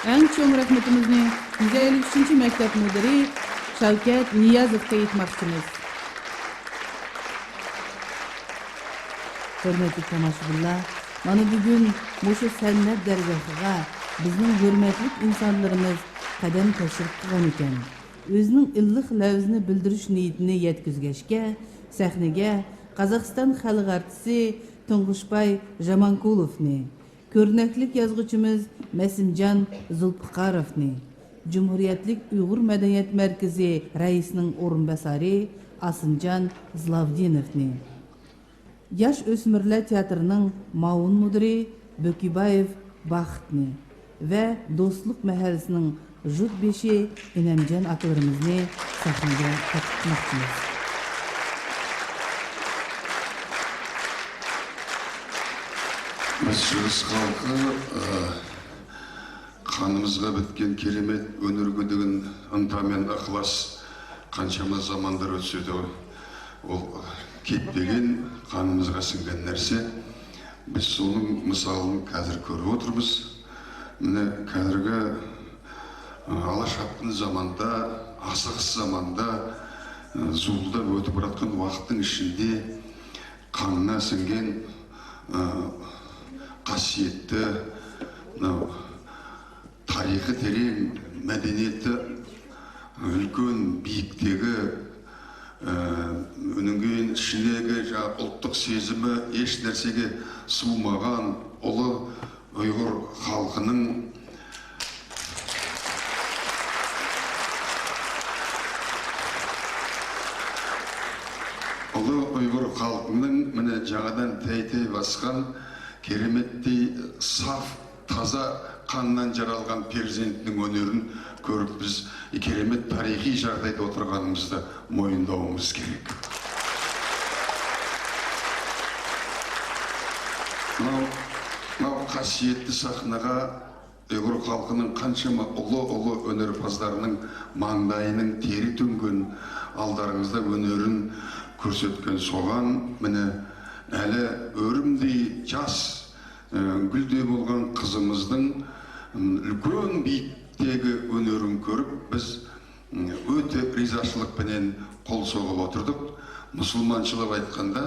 Eng cho'ng rahmatimizni 153-maktab mudiri Shavkat Niyazovga aytmoqchimiz. Hurmatli tomoshabinlar, mana bugun mushu san'at dargohiga bizning hurmatli insonlarimiz qadam tashib qilgan ekan. O'zining illiq lafzini bildirish niyatini yetkazgachga sahnaga Qozog'iston xalq artisti Tungushbay Jamankulovni, ko'rnaklik yozuvchimiz Masimjon Zulfiqarovni, Cumhuriyetlik Uyg'ur Madaniyat Markazi raisining o'rinbosari Asimjon Zlavdinovni, Yosh o'smirlar teatrining ma'mur mudiri Bokibayev Baxtni va Do'stlik mahallasining Judbeshi Inamjon akalarimizni sahnaga taklif Biz Шығыс халқы қанымызға біткен керемет өнерге деген ынта мен ықылас қаншама замандар өтсе де ол кетпеген, қанымызға сіңген нәрсе. Біз соның мысалын қазір көріп отырмыз. Міне қазіргі алашапқын заманда, асығыс заманда зуылдап өтіп жатқан уақыттың ішінде қанына сіңген қасиетті, тарихы терең, мәдениеті үлкен биіктегі, өнен кейін ішіндегі ұлттық сезімі еш нәрсеге суымаған ұлы ұйғыр халқының міне жаңадан тәй-тәй басқан кереметтей саф, таза қаннан жаралған перзентінің өнерін көріп біз керемет тарихи жағдайда отырғанымызды мойындауымыз керек. Мынау қасиетті сахнаға ұйғыр халқының қаншама ұлы өнерпаздарының маңдайының тері төнген, алдарыңызда өнерін көрсеткен соған міне әлі өрімдей жас гүлдей болған қызымыздың үлкен биіктегі өнерін көріп біз өте ризашылықпенен қол соғып отырдық. Мұсылманшылап айтқанда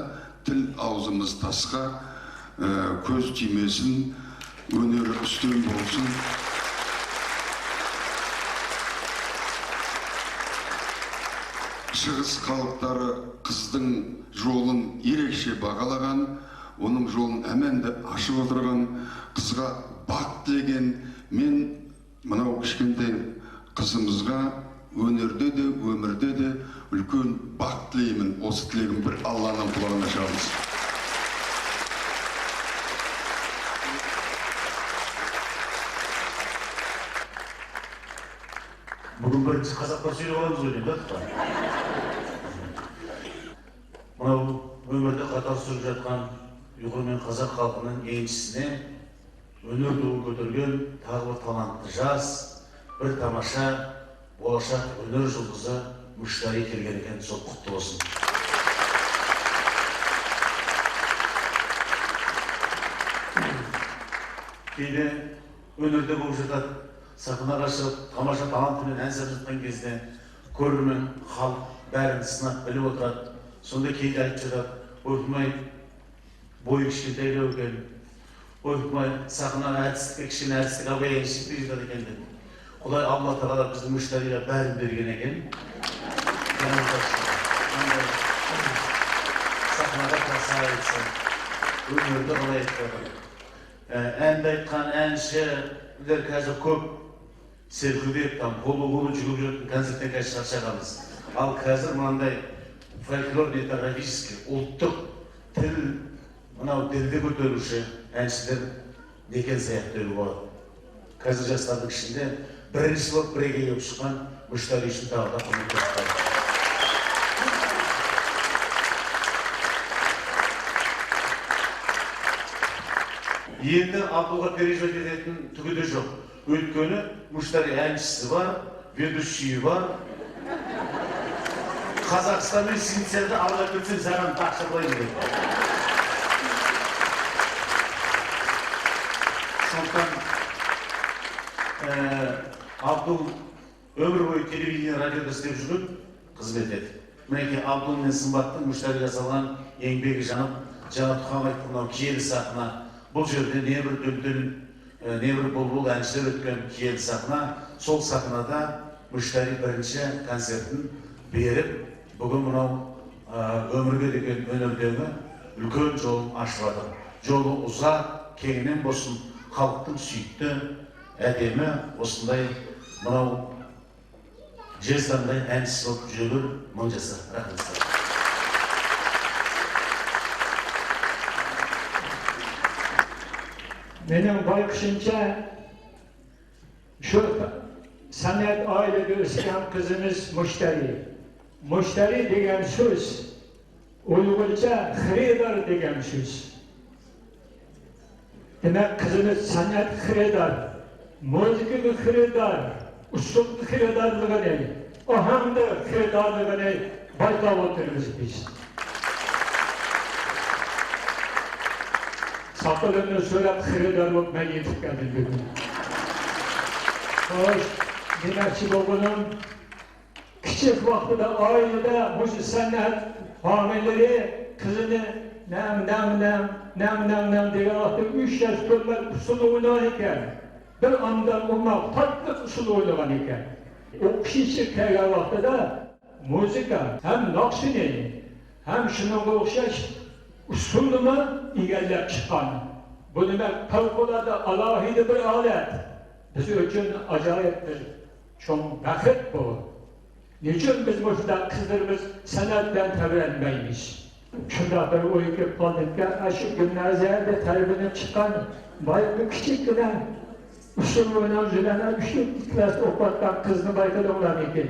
тіл аузымыз тасқа, көз тимесін, өнері үстем болсын. Шығыс халықтары қыздың жолын ерекше бағалаған, оның жолын әмәнді ашып отырған, қызға бақ тілеген, мен мынау кішкентай қызымызға өнерде де, өмірде де үлкен бақ тілеймін. Осы тілегім бір Алланың құлағына шалыңыз. Бүгін бірінші қазақта сөйлеп аламыз ғой деймін. Мынау өмірде қатар сүріп жатқан ұйғыр мен қазақ халқының еншісіне өнер туын көтерген тағы бір талантты жас, бір тамаша болашақ өнер жұлдызы Мүштари келген екен. Сол құтты болсын. Кейде өнерде болып жатады, сахнаға шығып, тамаша талантымен ән салып жатқан кезде көрермен, халық бәрін сынап біліп отырады. Сонда кейде айтып жатады, ойпырмай бойы кішкентайлау екен, ойпырмай сахнаға кішкене әртістік абайын шықпай жатады екен деп. Құдай Алла Тағала біздің Мүштариға бәрін берген екен. sağ etsin. Ömürde olay etkiledim. Endi aytkan enişeler қазір көп серпілдеп, қолу жүгіп жүретін концерттен қазір шаршағанбыз. Ал қазір мынандай фольклорный, этнографический, ұлттық тіл, мынау ділді көтеруші әншілер некен сияқты болады. Қазір жастардың ішінде бірінші болып бірегей болып шыққан Мұштари үшін тағы да құрмет көрсетеді. Енді Абдулға переживать ететін түгі де жоқ. Өйткені Мұштари әншісі бар, ведущий бар. Қазақстан мен Синцерді алып өтсем саған тақшырлайын дейді. Сондықтан Абдул өмір бойы телевидение, радиода істеп жүрген қызмет еді. Мінекей Абдул мен Сымбаттың Мұштариға салған еңбегі жанып, жаңа Тұхан айтты, мынау киелі сахна. Бұл жерде небір дүлдүл, небір бұлбұл әншілер өткен киелі сахна. Сол сахнада Мұштари бірінші концертін беріп, бүгін мынау өмірге деген өнердегі үлкен жолын ашылады. Жолы ұзақ, кеңінен болсын, халықтың сүйікті, әдемі, осындай мынау жезтаңдай әнші болып жүргір Монжасы. Рахмет. Benim bakışımca şu sanat ailede ösken kızımız Muştari. Muştari degen söz, Uygurca xeridar degen söz. Demek kızımız sanat xeridar, müzikli xeridar, usullu xeridarlığı ne? O hamda xeridarlığı ne? Baytav otururuz biz. Saklarını söyleyip xeridar olup ben yetip geldim bugün. Hoş, demek babamın küçük vaktinde ailede bu sanat hamileri kızını nem diye attı. 3 yaş körler usul oynarken bir andan olmak tatlı usul oynayan iken o kişi kaygan vaktinde müzika hem nakşini hem şuna okşaş usulüne ilerlep çıkan. Bu demek fevkalade alahide bir alet. Biz için acayip bir çok vakit bu. Niçin biz burada kızlarımız sanattan öğrenmeymiş? Şurada bir uyku kaldıkken aşık gimnaziyada terbiyenin çıkan bayağı küçük giden usul oynancılarına 3. klas okuttan kızını baykada olan iken.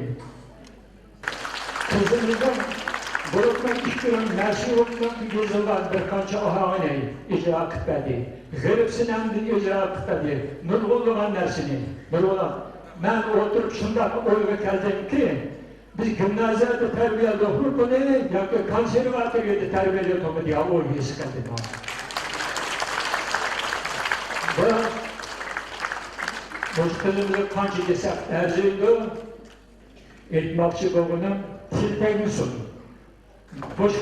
Kızımızdan Bulutmak işlerin mersi olmak yüzyıldan bir kança ahane icra kıtbedi. Gırıp sinemdin icra kıtbedi. Nurgulluğun dersini. Nurgulluğun. Ben oturup şundan oyuna geldim ki biz gimnaziyada terbiye doğru konu ya ki konservatöriyede terbiye doğru diye oyunu sıkıldım. Bu kızımızı kança desek erziydi. Etmakçı babının tilpeyini sundu. Boş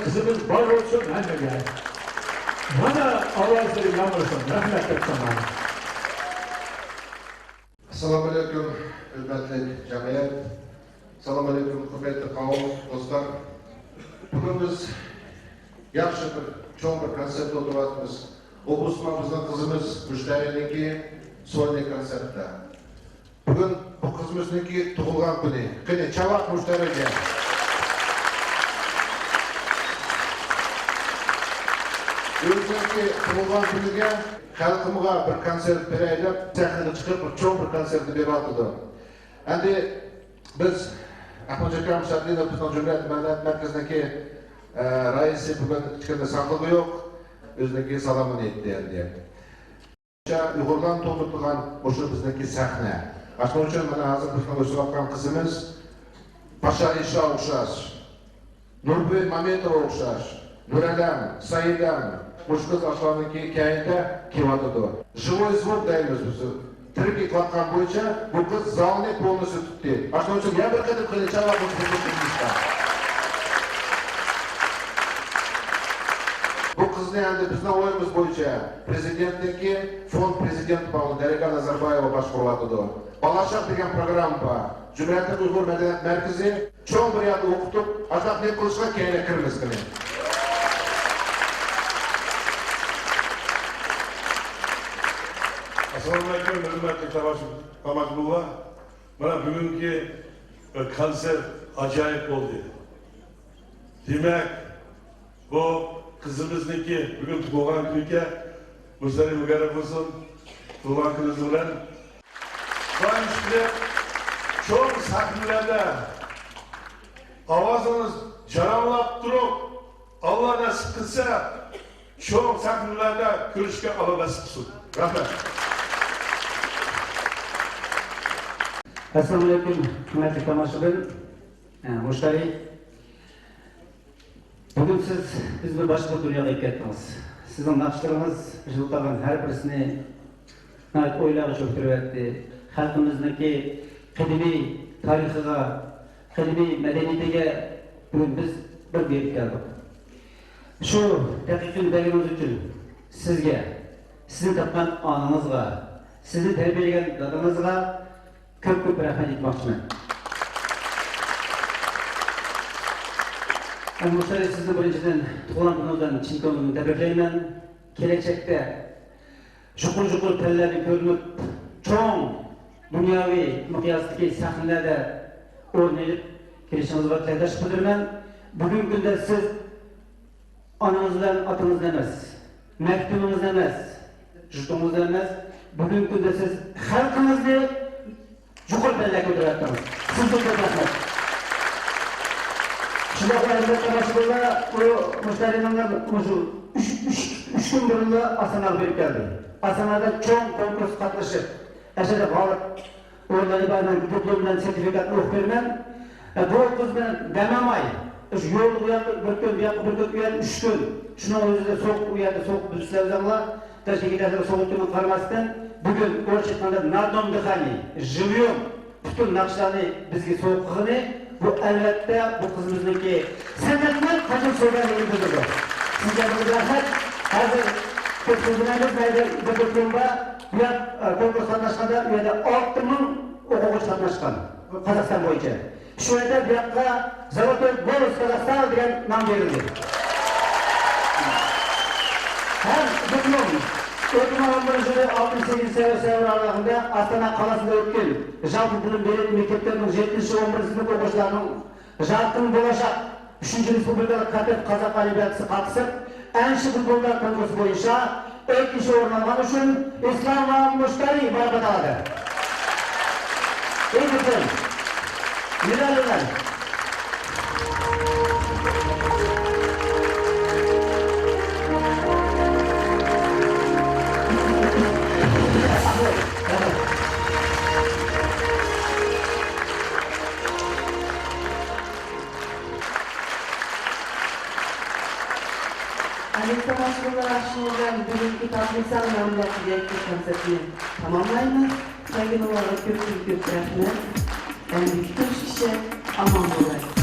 kızımız var olsun hem de bana avazları yanılsın. Rahmet et sana. Assalamu alaikum, hürmetli cemiyet. Assalamu alaikum, hürmetli kavim, dostlar. Bugün biz yaxşı bir, çoğun bir konsept oturvatımız. Obusmamızın kızımız Müşteri'ninki solni konsertda. Bugün bu kızımızınki tuğulgan günü. Kine çavak Müşteri'ge. Özünki tuğulgan günüge halkımıza bir konsert bereyip, sahneye çıkıp bir çoğun bir konserti berip atıldı. Endi biz Ahmet Akam Şadlina bizning Cumhuriyet Medeniyet Merkezi'ndeki raisi bugün çıkında sağlığı yok. Özünki salamını etti endi. Uygurdan to'ldirilgan o'sha bizdagi sahna. Aslında uchun mana hozir bizning o'sayotgan qizimiz Pasha Isha o'xshash, Nurbek Mametova o'xshash, Nuralam, Saidam, o'sha qiz asloniki hikoyada kelyotdi. Живой звук deymiz biz. Tirik qilayotgan bo'yicha bu qiz zalni polностью tutdi. Aslında uchun yana bir qadam qilichava bo'lib Bu kızını endi bizning o'yimiz bo'yicha prezidentniki fond prezident bo'ldi Darig'a Nazarbayeva boshqariladi. Balashaq degan programma Cumhuriyet Uyg'ur Medeniyet Merkezi cho'ng bir yerda o'qitib, azobli qilishga keyin kirmiz. Assalomu alaykum, hurmatli tomoshabinlar. Mana bugungi konsert ajoyib bo'ldi. Demak, bu qizimizniki bugun tug'ilgan kuniga Mustafa muborak bo'lsin. Tug'ilgan kuningiz bilan. Doimli çok sahnelarda ovozimiz jaranglab turib, Alloh nasib qilsa, çok sahnelarda ko'rishga Alloh nasib qilsin. Rahmat. Assalomu alaykum, hurmatli tomoshabin, mushtari. Bugun siz bizni boshqa dunyoga ketdingiz. Sizning naqshlaringiz yozilgan har birisini o'ylarga cho'ktiryapti. Xalqimizniki qadimiy tarixiga, qadimiy madaniyatiga bugun biz bir berib keldik. Shu daqiqani berganimiz uchun sizga, sizni topgan onangizga, sizni tarbiyalagan dadangizga ko'p rahmat aytmoqchiman. Mushtar, sizni birinchidan tug'ilgan kuningizdan chin ko'nglimdan tabriklayman. Kelajakda chuqur tillarni ko'rinib, cho'ng dunyoviy miqyosdagi sahnalarda o'rnalib kelishingizga tilakdoshlik bildiraman. Bugungi kunda siz onangiz bilan otangiz emas, maktabingiz emas, yurtingiz emas, bugungi kunda siz xalqingizni yuqori ballaga ko'taryapsiz. Sizga ko'p rahmat. Shunday tomoshabinlar, bu mushtariylar shu 3 kun burun Asana'ga berib keldi. Asana'da cho'ng konkurs qatnashib, ashada g'olib o'rnalib olgan diplom bilan sertifikatni o'qib berman. Bu qiz bilan damamay, shu yo'l bu yoqqa bir kun, bu yoqqa bir kun, 3 kun. Shuning o'zida so'q u yerda so'q bilsizlar, tashkilotlar so'qitini qaramasdan bugun o'rchiqanda Nardon Dixani, Живьем butun naqshlarni bizga so'qqini bu albatta bu qizimizniki san'atni qachon so'rganligini bildirdi. Sizga rahmat. Hozir ko'p so'zlaymiz, mayda diplomda bu konkurs qatnashganda u yerda 6000 o'quvchi qatnashgan Qozog'iston bo'yicha. Shu yerda bu yoqqa Zolotoy Golos Qozog'iston degan nom berildi. Ham diplom O'tgan 6-8 senabr aralığında Astana qalasında o'tgan жалпы bilim berетін mekteplердің 7-11 sınıf o'quvchilarining жарқын болашақ 3-ші республикалық катет қазақ олимпиадасы қатысып, әнші футболда конкурс бойынша 2-ші орын алған үшін Ислам Муштари марапат алады. Екінші, медальдар. Tomoshabinlar ashuladan bugungi tabriklar mamlakatidagi konsertni tamomlaymiz. Yangi ko'p rahmat. Yangi kutish kishi omon bo'ladi.